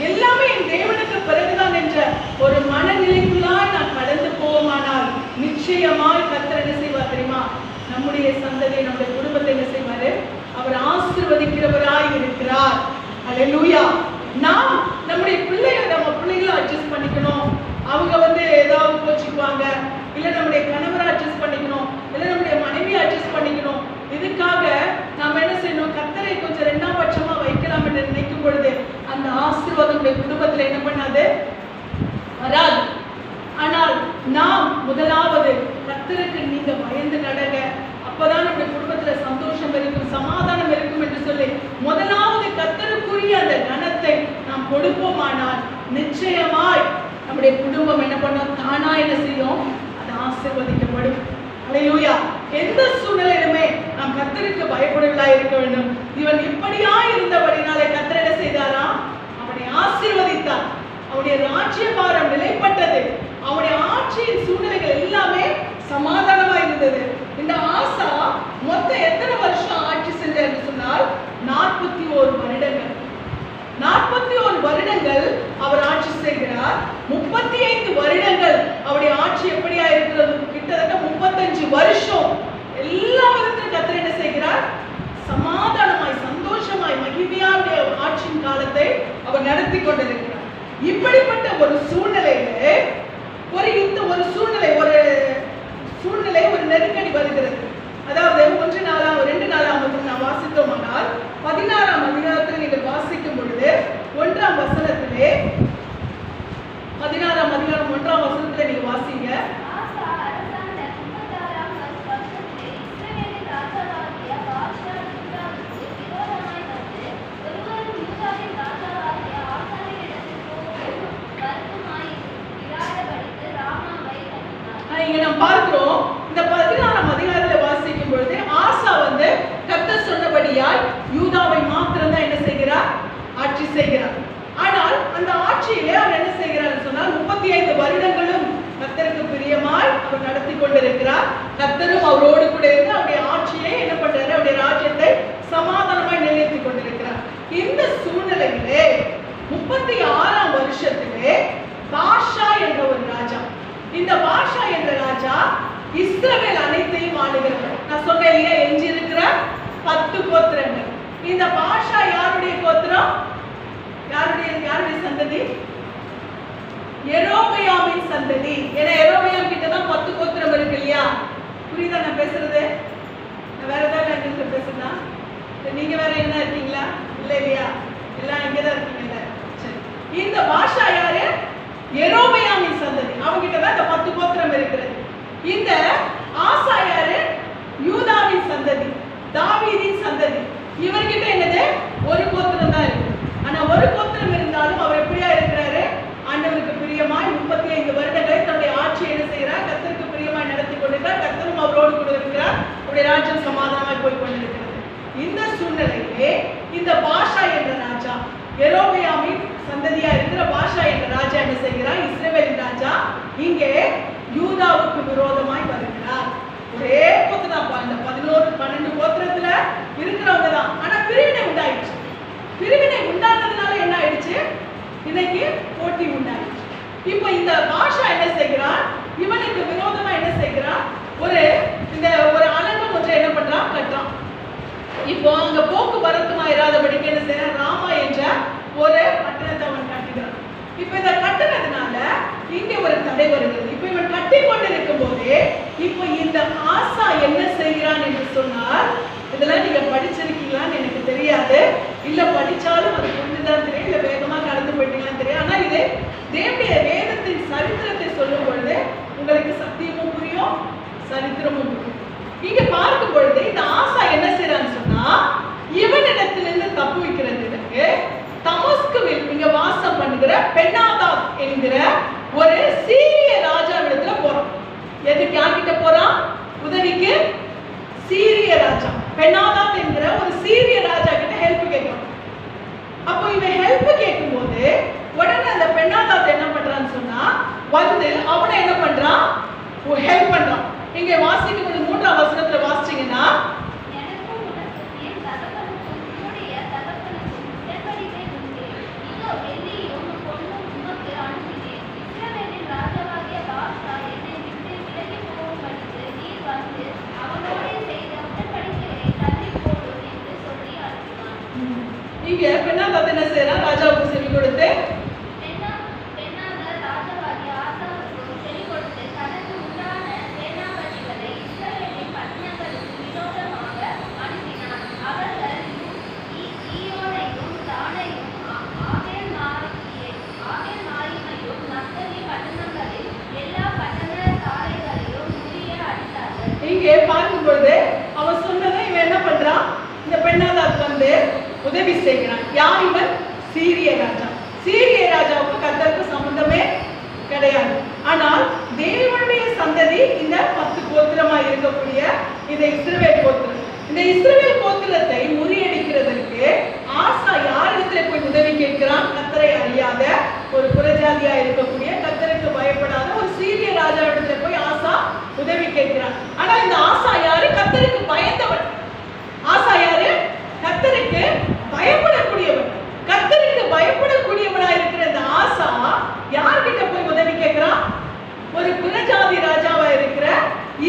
[SPEAKER 1] எல்லாமே என் தேவனுக்கு பிறகுதான் என்ற ஒரு மனநிலைக்குள்ளாய் நான் கடந்து போவோமானால் நிச்சயமாய் கர்த்தர் என்ன செய்வார் தெரியுமா? நம்முடைய சந்ததியை, நம்முடைய குடும்பத்தை என்ன செய்வாரு? அவர் ஆசீர்வதிக்கிறவராய் இருக்கிறார். அல்லேலூயா. நாம் நம்முடைய நம்ம பிள்ளைகளை அட்ஜஸ்ட் பண்ணிக்கணும். அவங்க ஏதாவது கோச்சிக்குவாங்க, இல்ல நம்முடைய கணவரை அட்ஜஸ்ட் பண்ணிக்கணும், இல்ல நம்முடைய மனைவியை அட்ஜஸ்ட் பண்ணிக்கணும். இதுக்காக நாம என்ன செய்யணும்? கர்த்தரை கொஞ்சம் 2ஆம் பட்சமா வைக்கலாம் என்று நினைக்கும் பொழுது அந்த ஆசீர்வாதம் குடும்பத்துல என்ன பண்ணாது? வராது. ஆனால் நாம் முதலாவது கர்த்தருக்கு நீங்க பயந்து நடங்க, அப்பதான் நம்முடைய குடும்பத்துல சந்தோஷம் இருக்கும், சமாதானம் இருக்கும் என்று சொல்லி முதலாவது கர்த்தருக்குரிய அந்த கனத்தை நாம் கொடுப்போமானால் நிச்சயமாய் நம்முடைய குடும்பம் என்ன பண்ணும்? தானா என்ன செய்யும்? அது ஆசீர்வதிக்கப்படும். அல்லேலூயா. எந்த சூழ்நிலையிலுமே நாம் கர்த்தருக்கு பயப்படுவதா இருக்க வேண்டும். இவன் இப்படியா இருந்தபடினாலே கர்த்தர் என்ன செய்தாரா? அவனை ஆசீர்வதித்தார். அவனுடைய ராஜ்யபாரம் நிலைப்பட்டது. அவனுடைய ஆட்சியின் சூழ்நிலைகள் எல்லாமே சமாதானமா இருந்தது. இந்த ஆசா மொத்தம் எத்தனை வருஷம் ஆட்சி செஞ்சார் என்று சொன்னால் 41 வருடங்கள். 41 வருடங்கள் அவர் ஆட்சி செய்கிறார். 35 வருடங்கள் அவருடைய ஆட்சி எப்படியா இருக்கிறது? கிட்டத்தட்ட 35 வருஷம் எல்லா விதத்திலும் கர்த்தர் என்ன செய்கிறார்? சமாதானமாய், சந்தோஷமாய், மகிமையாவுடைய ஆட்சியின் காலத்தை அவர் நடத்தி கொண்டிருக்கிறார். இப்படிப்பட்ட ஒரு சூழ்நிலையில ஒரு சூழ்நிலை ஒரு நெருக்கடி வருகிறது. அதாவது 2 நாளாம் நாம் வாசித்தோமானால் 16ஆம் அதிகாரத்தில் நீங்கள் வாசிக்கும் பொழுது 1ஆம் வசனத்திலே 16ஆம் அதிகாரம் 1ஆம் வசனத்திலே நீங்க வாசிங்க. நாம் பார்க்கிறோம். இந்த 16ஆம் அதிகாரத்தில் வாசிக்கும் பொழுது ஆசா கர்த்தர் சொன்னபடியால் யூதாவை மாத்திரம் தான் என்ன செய்கிறார்? ஆட்சி செய்கிறார். ஆனால் அந்த ஆட்சியிலே அவர் என்ன செய்கிறார் சொன்னால் 35 வருடங்களும் கர்த்தருக்கு பிரியமாய் அவர் நடத்தி கொண்டிருக்கிறார். கர்த்தரும் அவரோடு கூட இருந்து அவருடைய ஆட்சியை என்ன பண்றாரு? அவருடைய ராஜ்யத்தை சமாதானமாய் நிலைநிறுத்திக் கொண்டிருக்கிறார். இந்த சூழ்நிலையிலே 36ஆம் வருஷத்திலே பாஷா என்ற ஒரு ராஜா, இந்த பாஷா என்ற ராஜா இஸ்ரவேல் அனைத்தையும் ஆளுகிறார். நான் சொன்னேன் இல்லையா, எஞ்சி இருக்கிற 10 கோத்திரங்கள். இந்த பாஷா யாருடைய கோத்திரம்? யாருடைய சந்ததி? யெரொபெயாமின் சந்ததி. ஏன்னா யெரொபெயாம் கிட்ட தான் 10 கோத்திரம் இருக்கு இல்லையா? புரியுதா நான் பேசுறது? நான் வேற ஏதாவது லாங்குவேஜ்ல பேசுறேனா? நீங்க வேற என்ன இருக்கீங்களா? இல்ல இல்லையா? எல்லாம் இங்கதான் இருக்கீங்கல்ல. சரி, இந்த பாஷா யாரு? யெரொபெயாமின் சந்ததி. அவங்க கிட்ட தான் இந்த 10 கோத்திரம் இருக்கிறது. இந்த ஆசா யாரு? யூதாவின் சந்ததி, தாவீதின் சந்ததி. இவர்கிட்ட என்னது? ஒரு கோத்திரம் தான் இருக்கு. ஆனா ஒரு கோத்திரம் இருந்தாலும் அவர் எப்படியா இருக்கிறாரு? ஆண்டவருக்கு பிரியமாய் 35 வருடங்களை தன்னுடைய ஆட்சியை என்ன செய்கிறார்? கர்த்தருக்கு பிரியமாய் நடத்தி கொண்டிருக்கிறார். கர்த்தரும் அவரோடு கூட இருக்கிறார். அவருடைய ராஜ்யம் சமாதானமாய் போய் கொண்டிருக்கிறது. இந்த சூழ்நிலையிலே இந்த பாஷா என்ற ராஜா, யெரொபெயாமின் சந்ததியா இருக்கிற பாஷா என்ற ராஜா என்ன செய்கிறார்? இஸ்ரவேலின் ராஜா இங்கே யூதாவுக்கு விரோதமாய் வருகிறார். ஒரே கோத்திரம் தான், இந்த 11-12 கோத்திரத்துல இருக்கிறவங்க தான். ஆனா பிரிவினை உண்டாயிடுச்சு. பிரிவினை உண்டானதுனால என்ன ஆயிடுச்சு? இன்னைக்கு போட்டி உண்டாயிடுச்சு. இப்ப இந்த பாஷா என்ன செய்கிறார்? இவனுக்கு விரோதமா என்ன செய்கிறார்? ஒரு அலங்கம் ஒன்றை என்ன பண்றான்? கட்டுறான். இப்போ அங்க போக்குவரத்துமா இராதபடிக்கு என்ன செய்யறான்? ராமா என்ற ஒரு பட்டணத்தை அவன் கட்டுகிறான். இப்ப இதை கட்டுறதுனால இங்க ஒரு தடை வருகிறது. இப்ப இவன் கட்டி கொண்டிருக்கும் போதே இப்ப இந்த ஆசா என்ன செய்கிறான் என்று சொன்னால், இதெல்லாம் நீங்க படிச்சிருக்கீங்களான்னு எனக்கு தெரியாது, இல்ல படிச்சாலும் அது புரிஞ்சுதான் தெரியும், இல்ல வேகமா கடந்து போயிட்டீங்களான்னு தெரியும். ஆனா இது தேவனுடைய வேதத்தின் சரித்திரத்தை சொல்லும் பொழுது உங்களுக்கு சத்தியமும் புரியும், சரித்திரமும் புரியும். இங்க பார்க்கும் பொழுது இந்த ஆசா என்ன செய்யறான்னு சொன்னா, இவனிடத்திலிருந்து தப்பு வைக்கிறதுக்கு தமஸ்குவில் இங்க வாசம் பண்ணுகிற பென்னாதாத் என்கிற ஒரு சீரிய ராஜாவிடத்துல போறான். எதுக்கு? யார்கிட்ட போறான்? உதவிக்கு. சீரிய ராஜா பென்னாதாத் என்கிற ஒரு சீரிய ராஜா கிட்ட ஹெல்ப் கேட்கிறான். அப்போ இவன் ஹெல்ப் கேட்கும் போது உடனே அந்த பென்னாதாத் என்ன பண்றான்னு சொன்னா, அவனை என்ன பண்றான்? ஹெல்ப் பண்றான். இங்க வாசிக்கும் போது 3ஆம் வசனத்துல வாசிச்சீங்கன்னா, இங்க பென்னாதாத் என்ன செய்யறான்? ராஜாவுக்கு செவி கொடுத்து இங்கே பார்க்கும் பொழுது அவன் சொன்னதை இவன் என்ன பண்றான்? இந்த பென்னாதாத் உதவி செய்கிறான். யார் இவன்? சீரிய ராஜா. சீரிய ராஜாவுக்கு கர்த்தருக்கு சம்பந்தமே கிடையாது. ஆனால் தேவனுடைய சந்ததி இந்த 10 கோத்திரமா இருக்கக்கூடிய இந்த இஸ்ரவேல் கோத்திரம். இந்த இஸ்ரவேல் கோத்திரத்தை முறியடிக்கிறதற்கு ஆசா யாரிடத்துல போய் உதவி கேட்கிறான்? கர்த்தரை அறியாத ஒரு புறஜாதியா இருக்கக்கூடிய, கர்த்தருக்கு பயப்படாத ஒரு சீரிய ராஜாவிடத்துல போய் ஆசா உதவி கேட்கிறான். ஆனா இந்த ஆசா யாரு? கர்த்தருக்கு பயந்தவன். ஆசா யாரு? கர்த்தருக்கு பயப்படக்கூடியவன். கர்த்தருக்கு பயப்படக்கூடியவனா இருக்கிற இந்த ஆசா யார்கிட்ட போய் உதவி கேட்கிறான்? ஒரு புறஜாதி ராஜாவா இருக்கிற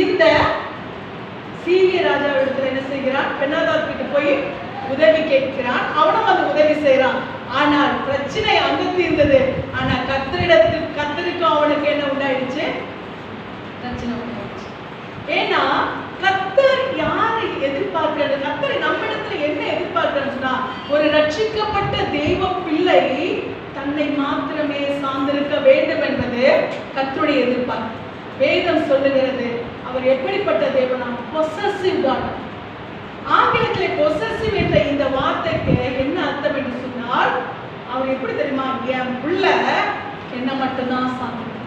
[SPEAKER 1] இந்த சீரிய ராஜாவிடத்துல என்ன செய்கிறான்? பென்னாதாத் கிட்ட போய் உதவி கேட்கிறான். அவனும் அந்த உதவி செய்யறான். ஆனால் பிரச்சனை அங்க தீர்ந்தது. ஆனா கர்த்தருக்கு அவனுக்கு என்ன உண்டாயிடுச்சு? பிரச்சனை உண்டாயிடுச்சு. ஏன்னா கர்த்தர் யாரை எதிர்பார்க்கிறது? கர்த்தர் நம்ம இடத்துல என்ன எதிர்பார்க்கிறான்னு சொன்னா, ஒரு ரட்சிக்கப்பட்ட தெய்வ பிள்ளை தன்னை மாத்திரமே சார்ந்திருக்க வேண்டும் என்பது கர்த்தருடைய எதிர்பார்ப்பு. வேதம் சொல்லுகிறது அவர் எப்படிப்பட்ட தேவனா? Possessive God. ஆங்கிலத்தில் பொசசிவ் என்ற இந்த வார்த்தைக்கு என்ன அர்த்தம் என்று சொன்னால், அவர் எப்படி தெரியுமா? என் பிள்ளை என்ன மட்டும்தான் சார்ந்து,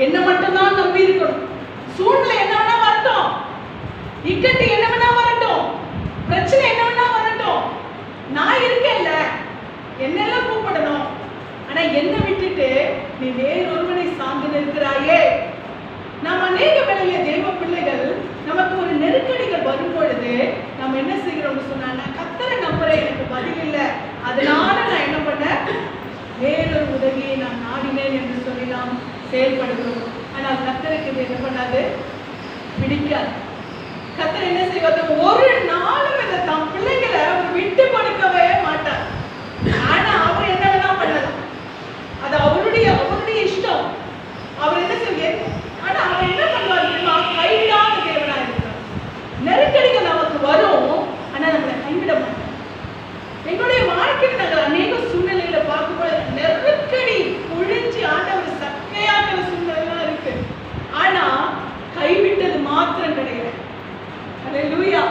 [SPEAKER 1] என்ன மட்டும்தான் நம்பி இருக்கணும், சூழ்நிலை என்ன வேணா வரட்டும், இக்கட்டு என்ன வேணா வரட்டும், பிரச்சனை என்ன வேணா வரட்டும், நான் இருக்கேன்ல, என்னெல்லாம் கூப்பிடணும். ஆனா என்ன விட்டுட்டு நீ வேறொருவனை சார்ந்து நிற்கிறாயே. நாம் அநேக வேளையில தேவ பிள்ளைகள் நமக்கு ஒரு நெருக்கடிகள் வரும் பொழுது நம்ம என்ன செய்கிறோம்னு சொன்னா, நான் கர்த்தரை நம்புறேன், எனக்கு பதில் இல்லை, அதனால நான் என்ன பண்ணேன், வேறொரு உதவியை நான் நாடினேன் என்று சொல்லி நாம் செயல்படுகிறோம். ஆனால் கர்த்தருக்கு இது என்ன பண்ணாது, பிடிக்காது. கர்த்தர் என்ன செய்வது, ஒரு நாளும் இதை தம் பிள்ளைகளை அவர் விட்டு கொடுக்கவே மாட்டார். ஆனா அவர் என்ன வேணா பண்ணலாம், அது அவருடைய இஷ்டம். அவர் என்ன செய்வார், ஆனா அவர் என்ன பண்ணுவார் தெரியுமா, கைவிடாத தேவனா இருக்கிறார். நெருக்கடிகள் நமக்கு வரும், ஆனா நம்மளை கைவிட மாட்டார். எங்களுடைய வாழ்க்கையில் நாங்கள் அநேக சூழ்நிலையில பார்க்கும்போது நெருக்கடி ஒழிஞ்சு ஆண்டவர் சக்கையாகிற சூழ்நிலை இருக்கு. ஆனா கைவிட்டது மாத்திரம் கிடையாது. அல்லேலூயா.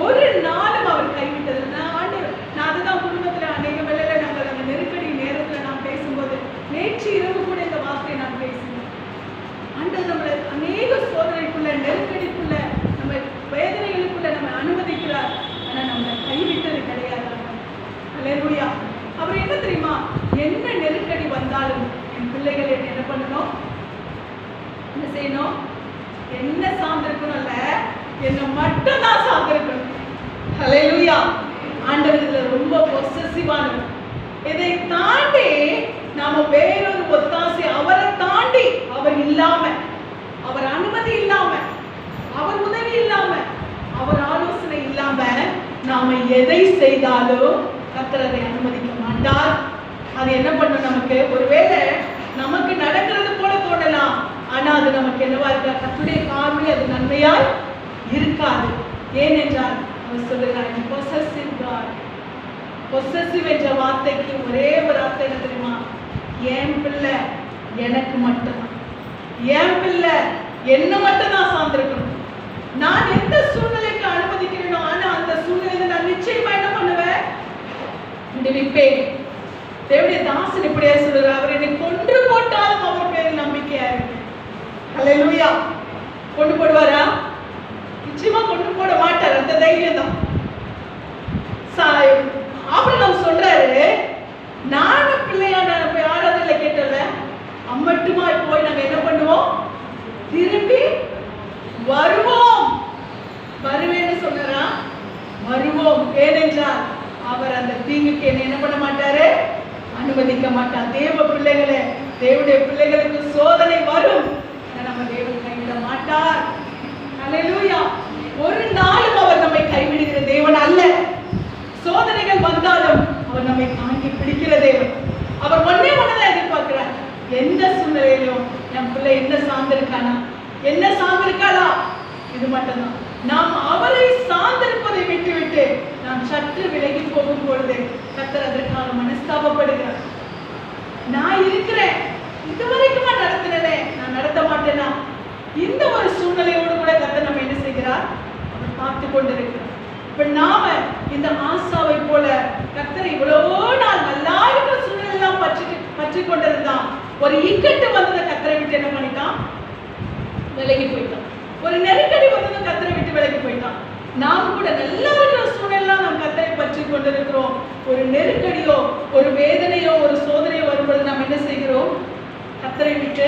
[SPEAKER 1] ஒரு நாளும் அவர் கைவிட்டது. நான் அதுதான் குடும்பத்துல அநேக வேளையில நாங்கள் அந்த நெருக்கடி நேரத்துல நான் பேசும்போது, நேற்று இரவு கூட இந்த வார்த்தையை நான் பேசினேன். ஆண்டவர் நம்மளை அநேக சோதனைக்குள்ள, நெருக்கடிக்குள்ள, நம்ம வேதனைகளுக்குள்ள நம்ம அனுமதிக்கிறார். ஆனா நம்மளை கைவிட்டது கிடையாது. அல்லேலூயா. அவர் என்ன தெரியுமா, என்ன நெருக்கடி வந்தாலும் என் பிள்ளைகள் என்ன பண்ணணும், என்ன செய்யணும், என்ன சார்ந்திருக்கணும் இல்ல, என்ன மட்டும் தான் சார்ந்திருக்கணும். அல்லேலூயா. ஆண்டவர் இதுல ரொம்ப பொசசிவானவர். இதை தாண்டி நாம வேறொரு ஒத்தாசை, அவரை தாண்டி, அவர் இல்லாம, அவர் அனுமதி இல்லாம, அவர் உதவி இல்லாம, அவர் ஆலோசனை இல்லாம நாம எதை செய்தாலும் கர்த்தர் அதை அனுமதிக்க மாட்டார். அது என்ன பண்ணும், நமக்கு ஒருவேளை நமக்கு நடக்கிறது போல தோணலாம், ஆனா அது நமக்கு என்னவா இருக்கா, கர்த்தருடைய பார்வையில் அது நன்மையாய் இருக்காது. ஏனென்றால் அவர் சொல்லுகிறார், பொசசிவ் என்ற வார்த்தைக்கு ஒரே ஒரு அர்த்தம் என்ன தெரியுமா, என் பிள்ளை எனக்கு மட்டும்தான், என் பிள்ளை என்ன மட்டும் தான் சார்ந்திருக்கணும். நான் எந்த சூழ்நிலைக்கு அனுமதிக்கிறேனோ, ஆனா அந்த சூழ்நிலையில நான் நிச்சயமா என்ன பண்ணுவேன், விடுவிப்பேன். தேவனுடைய தாசன் இப்படியே சொல்லுறார், அவர் என்னை கொன்று போட்டாலும் அவர் பேரில் நம்பிக்கையா இருக்கு. அல்லேலூயா. கொண்டு போடுவாரா? நிச்சயமா கொண்டு போட மாட்டார். அந்த தைரியம் தான். ஆபிரகாம் சொல்றாரு, நானும் பிள்ளையாண்ட போய் ஆராதனையில கேட்டல, அம்மட்டுமா போய் நாங்க என்ன பண்ணுவோம், திரும்பி வருவோம். வருவேன்னு சொன்னாரா? வருவோம். ஏனென்றால் அவர் அந்த தீங்குக்கு என்ன பண்ண மாட்டாரு, அனுமதிக்க மாட்டார். தேவ பிள்ளைகளே, தேவனுடைய பிள்ளைகளுக்கு சோதனை வரும், நம்ம தேவன் கைவிட மாட்டார். அல்லேலூயா. ஒரு நாளும் அவர் நம்மை கைவிடுகிற தேவன் அல்ல. சோதனைகள் வந்தாலும் அவர் நம்மை தாங்கி பிடிக்கிற தேவன். அவர் ஒன்னே ஒண்ணுதான் எதிர்பார்க்கிறார், எந்த சூழ்நிலையிலும் என் பிள்ளை என்ன சார்ந்திருக்கானா, என்ன சார்ந்திருக்காளா, இது மட்டும்தான். நாம் அவரை சார்ந்திருப்பதை விட்டுவிட்டு நாம் சற்று விலகி போகும் பொழுது கர்த்தர் அதற்காக மனஸ்தாபப்படுகிறார். நான் இருக்கிறேன், இதுவரைக்குமா நடத்தினே, நான் நடத்த மாட்டேனா, இந்த ஒரு சூழ்நிலையோடு கூட கர்த்தர் நம்ம என்ன செய்கிறார், அவர் பார்த்து கொண்டிருக்கிறார். இப்ப நாம இந்த ஆசாவை போல கர்த்தரை இவ்வளவோ நாள் நல்லா இருக்கிற சூழ்நிலை எல்லாம் பற்றி கொண்டிருந்தான். ஒரு இக்கட்டு வந்ததை கர்த்தரை விட்டு என்ன பண்ணிட்டான், விலகி போயிட்டான். ஒரு நெருக்கடி வந்ததை கர்த்தரை விட்டு விலகி போயிட்டான். நாம் கூட நல்லா இருக்கிற சூழ்நிலை நாம் கர்த்தரை பற்றி கொண்டிருக்கிறோம். ஒரு நெருக்கடியோ, ஒரு வேதனையோ, ஒரு சோதனையோ வரும்பொழுது நாம் என்ன செய்கிறோம், கர்த்தரை விட்டு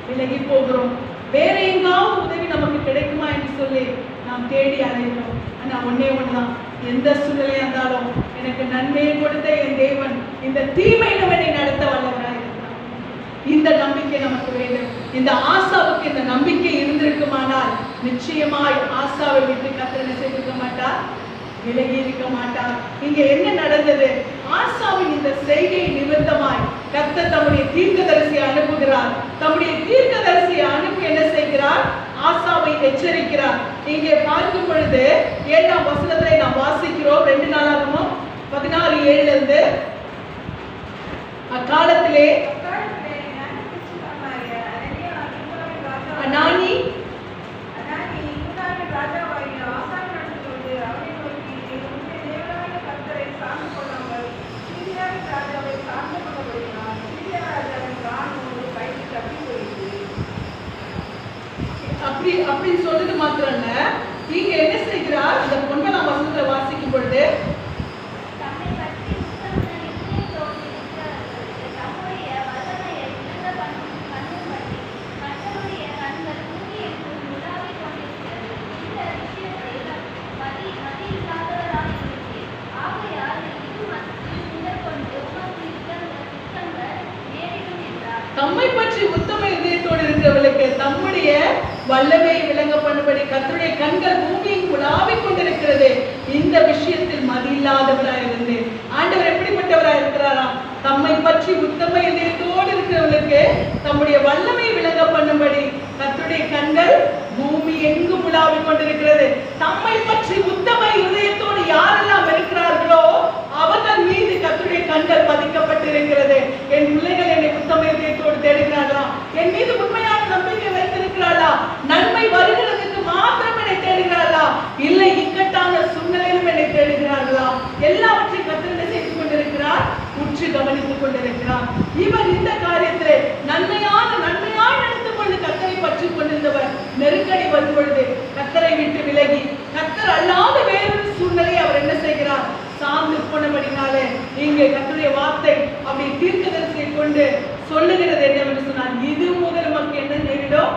[SPEAKER 1] விலகி போகிறோம். வேற எங்காவது உதவி நமக்கு கிடைக்குமா என்று சொல்லி நாம் தேடி அலைகிறோம். ஆனா ஒன்னே ஒண்ணுதான், எந்த சூழ்நிலையா இருந்தாலும் எனக்கு நன்மையை கொடுத்த என் தேவன் இந்த தீமையினவனை நடத்த வல்லவராக இருக்கிறார். இந்த நம்பிக்கை நமக்கு வேண்டும். இந்த ஆசாவுக்கு இந்த நம்பிக்கை இருந்திருக்குமானால் நிச்சயமாய் ஆசாவை விட்டு கர்த்தர் என்ன செய்திருக்க மாட்டார், விலகி இருக்க மாட்டார். இங்க என்ன நடந்தது, ஆசாவின் இந்த செய்கை நிமித்தமாய் கர்த்தர் தம்முடைய தீர்க்கதரிசியை அனுப்புகிறார். தம்முடைய தீர்க்கதரிசியை அனுப்பி என்ன செய்கிறார், ஆசாவை எச்சரிக்கிறார். இங்கே பார்க்கும் பொழுது 7ஆம் வசனத்தை நாம் வாசிக்கிறோம். 2 நாளாகமம் 16:7 அக்காலத்திலே அனானி அப்படின்னு சொல்றது மாத்திரம் இல்ல, இங்க என்ன செய்கிறார்? அந்த 9ஆம் வசனத்துல வாசிக்கும் பொழுது தம்மை பற்றி உத்தம இதயத்தோடு இருக்கிறவர்களுக்கு தம்முடைய வல்லமையை விளங்க பண்ணும்படி கர்த்தருடைய கண்கள் பூமியின் உலாவிக் கொண்டிருக்கிறது. இந்த விஷயத்தில் மதி இல்லாதவராயிருந்து ஆண்டவர் எப்படிப்பட்டவராய் இருக்கிறாராம்? தம்மை பற்றி உத்தம இதயத்தோடு இருக்கிறவர்களுக்கு தம்முடைய வல்லமையை விளங்க பண்ணும்படி கர்த்தருடைய கண்கள் பூமி எங்கும் உலாவிக் கொண்டிருக்கிறது. தம்மை பற்றி உத்தம இதயத்தோடு யாரெல்லாம் இருக்கிறார்களோ அவர்கள் மீது கர்த்தருடைய கண்கள் பதிக்கப்பட்டிருக்கிறது. என் பிள்ளைகள் என்னை உத்தம இதயத்தோடு தேடுகிறார்களா? என் மீது உண்மையான நம்பிக்கை வைத்திருக்கிறாளா? நன்மை வருகிறதுக்கு மாத்திரம் என்னை தேடுகிறார்களா? இல்லை இக்கட்டான சூழ்நிலையிலும் என்னை தேடுகிறார்களா? எல்லாவற்றையும் கர்த்தர் என்ன செய்து கொண்டிருக்கிறார்? உற்று கவனித்துக் கொண்டிருக்கிறார். இவர் இந்த காரியத்திலே நன்மையாய் நடத்தும் பொழுது கர்த்தரை பற்றி கொண்டிருந்தவர் நெருக்கடி வரும் பொழுது கர்த்தரை விட்டு விலகி கர்த்தர் அல்லாத வேறொரு சூழ்நிலையை அவர் என்ன செய்கிறார்? சார்ந்து போனபடினாலே இங்கே கர்த்தருடைய வார்த்தை அப்படி தீர்க்கதரிசியை கொண்டு சொல்லுகிறது என்னவென்று சொன்னார், இது முதல் நமக்கு என்ன நேரிடும்?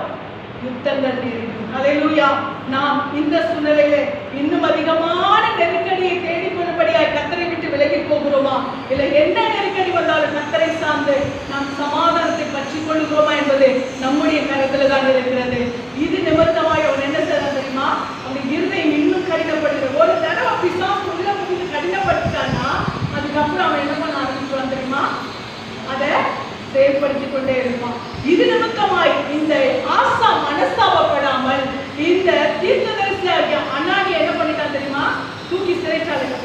[SPEAKER 1] யுத்தங்கள் நேரிடும். அல்லேலூயா. நாம் இந்த சூழ்நிலையிலே இன்னும் அதிகமான நெருக்கடியை தேடிக்கொள்ளும்படியாய் கர்த்தரை விட்டு விலகி போகிறோமா? இல்லை என்ன நெருக்கடி வந்தாலும் கர்த்தரை சார்ந்து நாம் சமாதானத்தை பற்றி கொள்ளுகிறோமா என்பது நம்முடைய கருத்துல தான் இருக்கிறது. இது நிமித்தமாய் அவன் என்ன செய்ய தெரியுமா? அவன் இருதயம் இன்னும் கடினப்படுகிறது. ஒரு தடவை பிசாசு உள்ள முடிந்து கடினப்படுத்திட்டான்னா அதுக்கப்புறம் அவன் என்ன பண்ண ஆரம்பிச்சுவான் தெரியுமா? அதை செயல்படுத்திக் கொண்டே இருப்பான். இது நிமித்தமாய் இந்த ஆசா மனஸ்தாபப்படாமல் இந்த தீர்க்கதரிசியாகிய அனானியை என்ன பண்ணிட்டான் தெரியுமா? தூக்கி சிறைச்சாலையில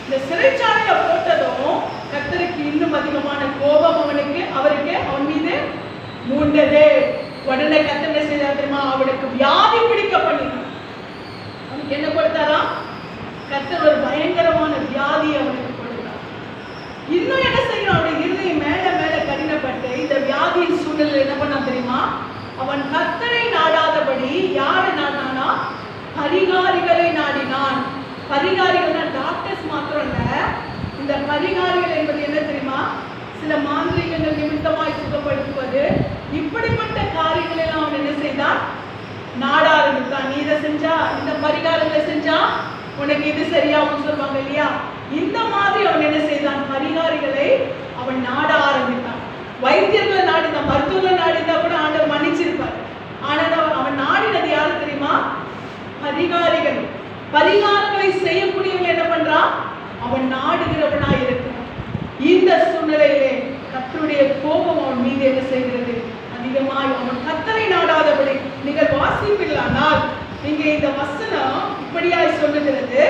[SPEAKER 1] இந்த சிறைச்சாலையில போட்டதும் கர்த்தருக்கு இன்னும் அதிகமான கோபம் அவருக்கு அவன் மீது மூண்டது. உடனே கர்த்தர் என்ன செய்தார் தெரியுமா? அவனுக்கு வியாதி பிடிக்க பண்ணினான். அவனுக்கு என்ன கொடுத்தாரா? கர்த்தர் ஒரு பயங்கரமான வியாதியை அவனுக்கு கொடுத்தார். இன்னும் என்ன செய்யறான்? அவனுடைய இருதயம் மேல மேல கடினப்பட்டு இந்த வியாதியின் சூழ்நிலை என்ன பண்ணா தெரியுமா? அவன் கர்த்தரை நாடாதபடி யாரை நாடினானா? பரிகாரிகளை நாடினான். பரிகாரிகள் டாக்டர்ஸ் மாத்திரம் இல்ல, இந்த பரிகாரிகள் என்பது என்ன தெரியுமா? சில மாந்திரிகங்கள் நிமித்தமாய் சுகப்படுத்துவது, இப்படிப்பட்ட காரியங்கள் எல்லாம் அவன் என்ன செய்தான்? நாட ஆரம்பித்தான். நீ இதை செஞ்சா, இந்த பரிகாரங்களை செஞ்சா உனக்கு இது சரியாகும் சொல்லுவாங்க இல்லையா? இந்த மாதிரி அவன் என்ன செய்தான்? பரிகாரிகளை அவன் நாட ஆரம்பித்தான். வைத்தியர்களை நாடிதான், மருத்துவர்களை நாடிந்தா கூட ஆண்டவர் மன்னிச்சிருப்பார். ஆனால் அவன் நாடினது யாரு தெரியுமா? பரிகாரிகள். பரிகாரங்களை செய்யக்கூடியவங்க என்ன பண்றான்? அவன் நாடுகிறவனாய் இருக்கிறான். இந்த சூழ்நிலையிலே கர்த்தருடைய கோபம் அவன் மீது என்ன செய்கிறது? அதிகமாய் அவன் கர்த்தரை நாடாதபடி நீங்கள் வாசிப்பீர்களானால் இங்கே இந்த வசனம் இப்படியாய் சொல்லுகிறது,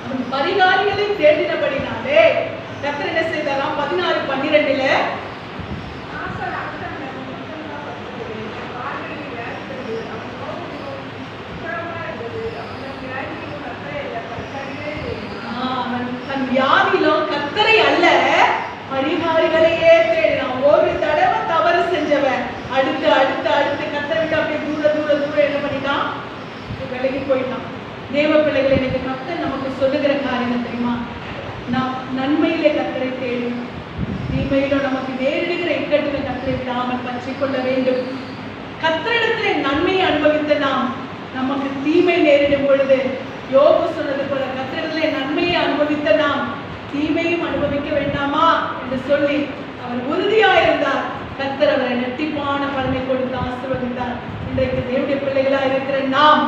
[SPEAKER 1] அவன் பரிகாரிகளை தேடினபடினாலே கர்த்தர் என்ன செய்தாராம்? 16:12 அவன் தன் வியாதியிலும் கர்த்தரை அல்ல பரிகாரிகளையே தேடினான். ஒரு தடவை தவறு செஞ்சவன் அடுத்து அடுத்து அடுத்து கர்த்தரை விட்டு அப்படியே தூர தூர தூர என்ன பண்ணிட்டான்? விலகி போயிட்டான். தேவ பிள்ளைகளை எனக்கு கர்த்தர் நமக்கு சொல்லுகிற காரியம் தெரியுமா? நாம் நன்மையிலே கர்த்தரை தேடினோம், தீமையிலும் நமக்கு நேரிடுகிற இக்கட்டுகளை கர்த்தரை விடாமல் பற்றிக் கொள்ள வேண்டும். கர்த்தரிடத்திலே நன்மையை அனுபவித்த நாம் நமக்கு தீமை நேரிடும் பொழுது யோபு சொன்னது போல கர்த்தரிடத்திலே நன்மையை அனுபவித்த நாம் தீமையும் அனுபவிக்க வேண்டாமா என்று சொல்லி அவர் உறுதியாயிருந்தார். கர்த்தர் அவரை நெட்டிப்பான பலனை கொடுத்து ஆசீர்வதித்தார். இன்றைக்கு தேவனுடைய பிள்ளைகளா இருக்கிற நாம்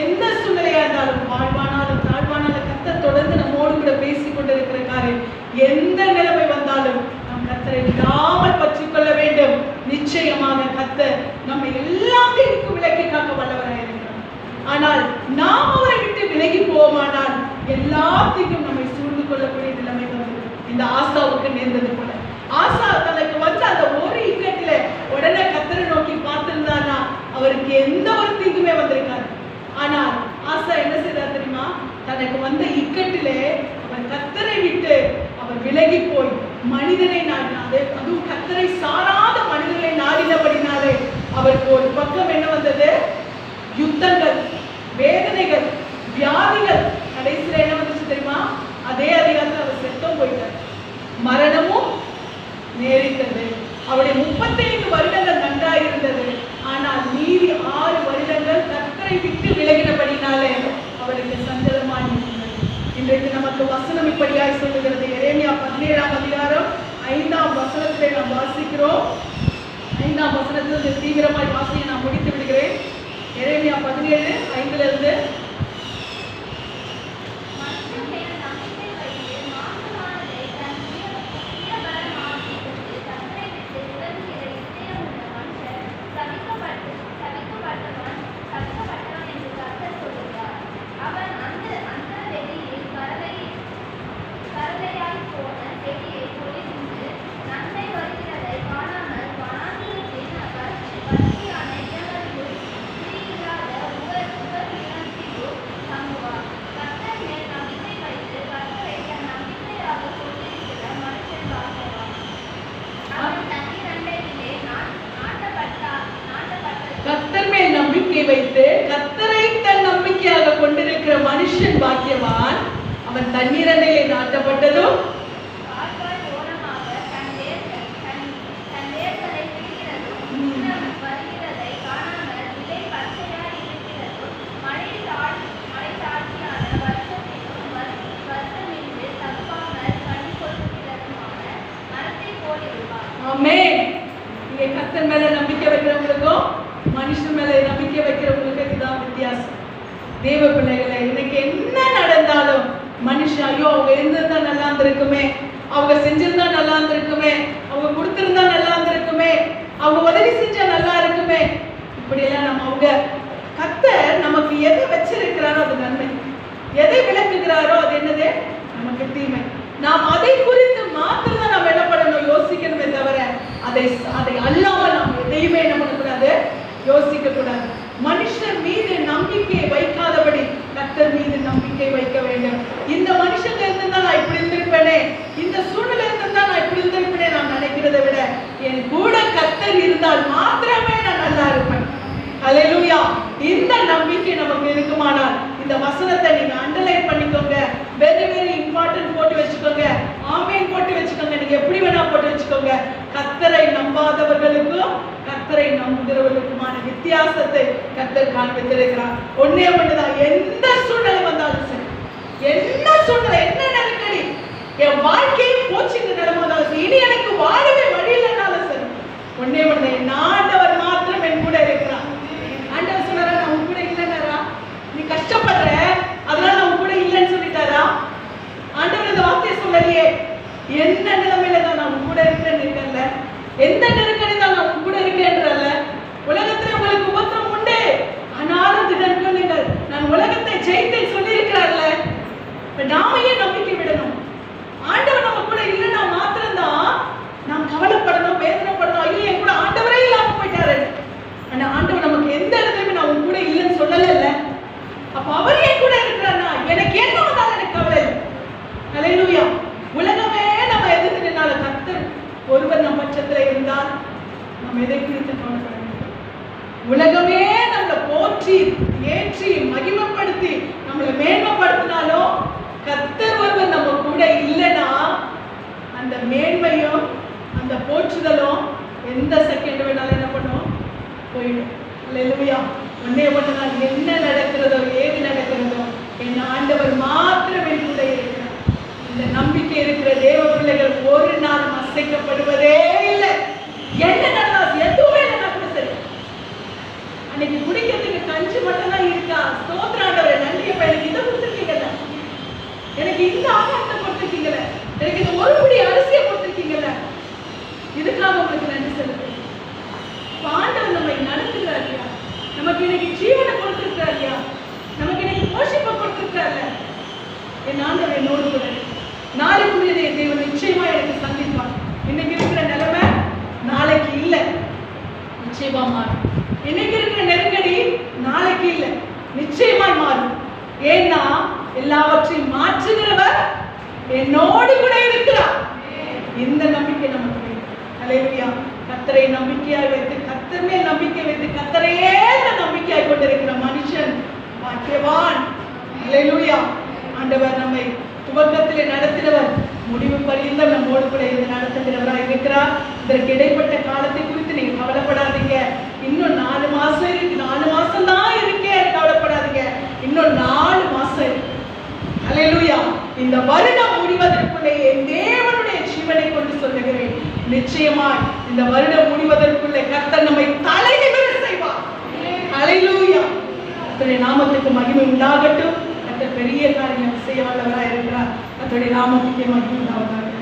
[SPEAKER 1] எந்த சூழ்நிலையா இருந்தாலும், வாழ்வானாலும் தாழ்வானாலும் கர்த்தர் தொடர்ந்து நம்மோடு கூட பேசிக் கொண்டிருக்கிற காரியம், எந்த நிலைமை வந்தாலும் நாம் கர்த்தரை விடாமல் பற்றி கொள்ள வேண்டும். நிச்சயமாக கர்த்தர் நம்ம எல்லாத்தையும் விலக்கி காக்க வல்லவராக இருக்கிறார். ஆனால் நாம் அவரை விட்டு விலகி போவோமானால் எல்லாத்தையும் நம்மை சூழ்ந்து கொள்ளக்கூடிய நிலைமை வந்து இந்த ஆசாவுக்கு நேர்ந்தது போல. ஆசா தனக்கு வந்து அந்த ஒரு இக்கட்டில உடனே கர்த்தரை நோக்கி பார்த்திருந்தானா அவருக்கு எந்த ஒரு தீங்குமே வந்திருக்காது. ஆனால் ஆசா என்ன செய்தார் தெரியுமா? தனக்கு வந்த இக்கட்டிலே அவர் கர்த்தரை விட்டு அவர் விலகி போய் மனிதனை நாடினார். அதுவும் கர்த்தரை சாராத மனிதனை நாடினபடினாலே அவருக்கு ஒரு பக்கம் என்ன வந்தது? தொடர்ந்து தீவிரமாய் வாசியை நான் முடித்து விடுகிறேன். எரேமியா 17:5 கர்த்தர் மேல் நம்பிக்கை வைத்து கர்த்தரை தன் நம்பிக்கையாக கொண்டிருக்கிற மனுஷன் பாக்கியவான். அவன் தண்ணீர் அண்டையிலே நாட்டப்பட்டதும் இங்கே கர்த்தர் மேல நம்பிக்கை வைக்கிறவங்களுக்கும் மனுஷன் மேல நம்பிக்கை வைக்கிறவங்களுக்கு இதுதான் வித்தியாசம். தேவ பிள்ளைகளை, இன்னைக்கு என்ன நடந்தாலும் மனுஷன் ஐயோ அவங்க இருந்திருந்தா நல்லா இருந்திருக்குமே, அவங்க செஞ்சிருந்தா நல்லா இருந்திருக்குமே, அவங்க கொடுத்திருந்தா நல்லா இருந்திருக்குமே, அவங்க உதவி செஞ்சா நல்லா இருக்குமே, இப்படி எல்லாம் நம்ம அவங்க கர்த்தர் நமக்கு எதை வச்சிருக்கிறாரோ அது நன்மை, எதை விளக்குகிறாரோ அது என்னது நமக்கு தீமை. நாம் அதை குறித்து மாத்திரம் நாம் என்ன பண்ணணும், யோசிக்கணுமே தவிர அதை அல்லாமல் நாம் எதையுமே என்ன பண்ணக்கூடாது, யோசிக்க கூடாது. மனுஷன் மீது நம்பிக்கை வைக்காதபடி கர்த்தர் மீது நம்பிக்கை வைக்க வேண்டும். இந்த மனுஷன் இருந்தா நான் இப்படி இருந்திருப்பேனே, இந்த சூழ்நிலை இருந்தா நான் இப்படி இருந்திருப்பேனே நான் நினைக்கிறதை விட என் கூட கர்த்தர் இருந்தால் மாத்திரமே நான் நல்லா இருப்பேன். ஹல்லேலூயா. இந்த நம்பிக்கை நமக்கு இருக்குமானால் இந்த வசனத்தை நீங்க அண்டர்லைன் பண்ணிக்கோங்க, வெரி வெரி இம்பார்ட்டன்ட் போட்டு வச்சுக்கோங்க, ஆமேன் போட்டு வச்சுக்கோங்க, நீங்க எப்படி வேணா போட்டு வச்சுக்கோங்க. கர்த்தரை நம்பாதவர்களுக்கும் கர்த்தரை நம்புகிறவர்களுக்குமான வித்தியாசத்தை கர்த்தர் காண்பித்திருக்கிறார். ஒன்னே ஒண்ணுதான், எந்த சூழ்நிலை வந்தாலும் சரி, என்ன சூழ்நிலை, என்ன நெருக்கடி, என் வாழ்க்கையை போச்சுன்னு நடந்தாலும் சரி, இனி எனக்கு வாழவே வழி இல்லைனாலும் சரி, ஒன்னே ஒண்ணுதான், என் ஆண்டவர் மாத்திரம் என் கூட இருக்கிறார். ஆண்டவர் சொன்னாரா நான் உன் கூட இல்லைன்னாரா, நீ கஷ்டப்படுற அதனால நான் உன் கூட இல்லைன்னு சொல்லிட்டாரா? ஆண்டவர் இந்த வார்த்தையை சொல்லலையே. என்ன நிலைமையில தான் நான் உன் கூட இருக்கிறேன்னு இருக்கல, எந்த நெருக்கடி தான் நான் உன் கூட இருக்கேன்றல்ல. உலகத்துல உங்களுக்கு உபத்திரம் உண்டு, ஆனாலும் திடன் கொள்ளுங்கள், நான் உலகத்தை ஜெயித்தேன் சொல்லி இருக்கிறார்ல. நாம ஏன் நம்பிக்கை விடணும்? ஆண்டவர் நம்ம கூட இல்லைன்னா மாத்திரம்தான் நாம் கவலைப்படணும், வேதனைப்படணும், ஐயோ என் கூட ஆண்டவரே இல்லாம போயிட்டாரு. ஆனா ஆண்டவர் நமக்கு எந்த இடத்துலயுமே நான் உன் கூட இல்லைன்னு சொல்லல. அப்ப அவர் என் கூட இருக்கிறானா, எனக்கு என்ன வந்தாலும் எனக்கு கவலை இல்லை. ஹல்லேலூயா. உலகமே நம்ம எதிர்த்து நின்னாலும் கர்த்தர் ஒருவர் நம் பட்சத்துல இருந்தால் நம்ம எதை குறித்து கவலைப்பட வேண்டும்? உலகமே நம்மளை போற்றி ஏற்றி மகிமைப்படுத்தி நம்மளை மேன்மைப்படுத்தினாலும் கர்த்தர் ஒருவர் நம்ம கூட இல்லைன்னா அந்த மேன்மையும் அந்த போற்றுதலும் எந்த செகண்ட் வேணாலும் என்ன பண்ணும், போயிடும். ஹல்லேலூயா. ஒன்னே ஒண்ணுதான், என்ன நடக்கிறதோ ஏது நடக்கிறதோ என் ஆண்டவர் மாத்திரமே கூட இருக்கிறார். இந்த நம்பிக்கை இருக்கிற தேவ பிள்ளைகள் ஒரு நாளும் அசைக்கப்படுவதே இல்லை. என்ன நடந்தாலும் எதுவுமே இல்லைன்னா கூட சரி, அன்னைக்கு குடிக்கிறதுக்கு கஞ்சி மட்டும் தான் இருக்கா, ஸ்தோத்திரம் ஆண்டவரே நன்றியப்பா, எனக்கு இதை கொடுத்துருக்கீங்கல்ல, எனக்கு இந்த ஆகாரத்தை கொடுத்துருக்கீங்கல்ல, எனக்கு இந்த ஒரு பிடி அரிசியை கொடுத்துருக்கீங்கல்ல, இதுக்காக உங்களுக்கு நன்றி செலுத்துறேன். ஆண்டவர் நம்மை நடத்துகிறார் இல்லையா, நமக்கு இன்னைக்கு ஜீவனை கொடுத்திருக்கிறார் இல்லையா, நமக்கு இன்னைக்கு போஷிப்பை கொடுத்திருக்கிறார்ல. என் ஆண்டவர் என்னோடு கூட நாளைக்குரிய தேவன் நிச்சயமா எனக்கு சந்திப்பார். இன்னைக்கு இருக்கிற நிலைமை நாளைக்கு இல்லை, நிச்சயமா மாறும். இன்னைக்கு இருக்கிற நெருக்கடி நாளைக்கு இல்லை, நிச்சயமாய் மாறும். ஏன்னா எல்லாவற்றையும் மாற்றுகிறவர் என்னோடு கூட இருக்கிறார். இந்த நம்பிக்கை நமக்கு வேண்டும். ஹல்லேலூயா. கர்த்தரை நம்பிக்கையாய் வைத்து கர்த்தர் மேல் நம்பிக்கை வைத்து கர்த்தரையே நம்பிக்கையாய் கொண்டிருக்கிற மனுஷன் பாக்கியவான். ஹல்லேலூயா. ஆண்டவர் நம்மை துவக்கத்திலே நடத்தினவர் முடிவு பரியந்தம் நம்மோடு கூட இருந்து நடத்துகிறவராக இருக்கிறார். இதற்கு இடைப்பட்ட காலத்தை குறித்து நீங்க கவலைப்படாதீங்க. இன்னும் 4 மாசம் இருக்கு, 4 மாசம் தான் இருக்கே, கவலைப்படாதீங்க. இன்னும் 4 மாசம் இருக்கு. ஹல்லேலூயா. இந்த வருடம் முடிவதற்குள்ளே என் தேவனுடைய ஜீவனை கொண்டு சொல்லுகிறேன், நிச்சயமாய் இந்த வருடம் முடிவதற்குள்ளே கர்த்தர் நம்மை கர்த்தருடைய நாமத்துக்கு மகிமை உண்டாகட்டும். கர்த்தர் பெரிய காரியங்கள் செய்ய வல்லவராய் இருக்கிறார். கர்த்தருடைய நாமத்துக்கு மகிமை உண்டாவதாக.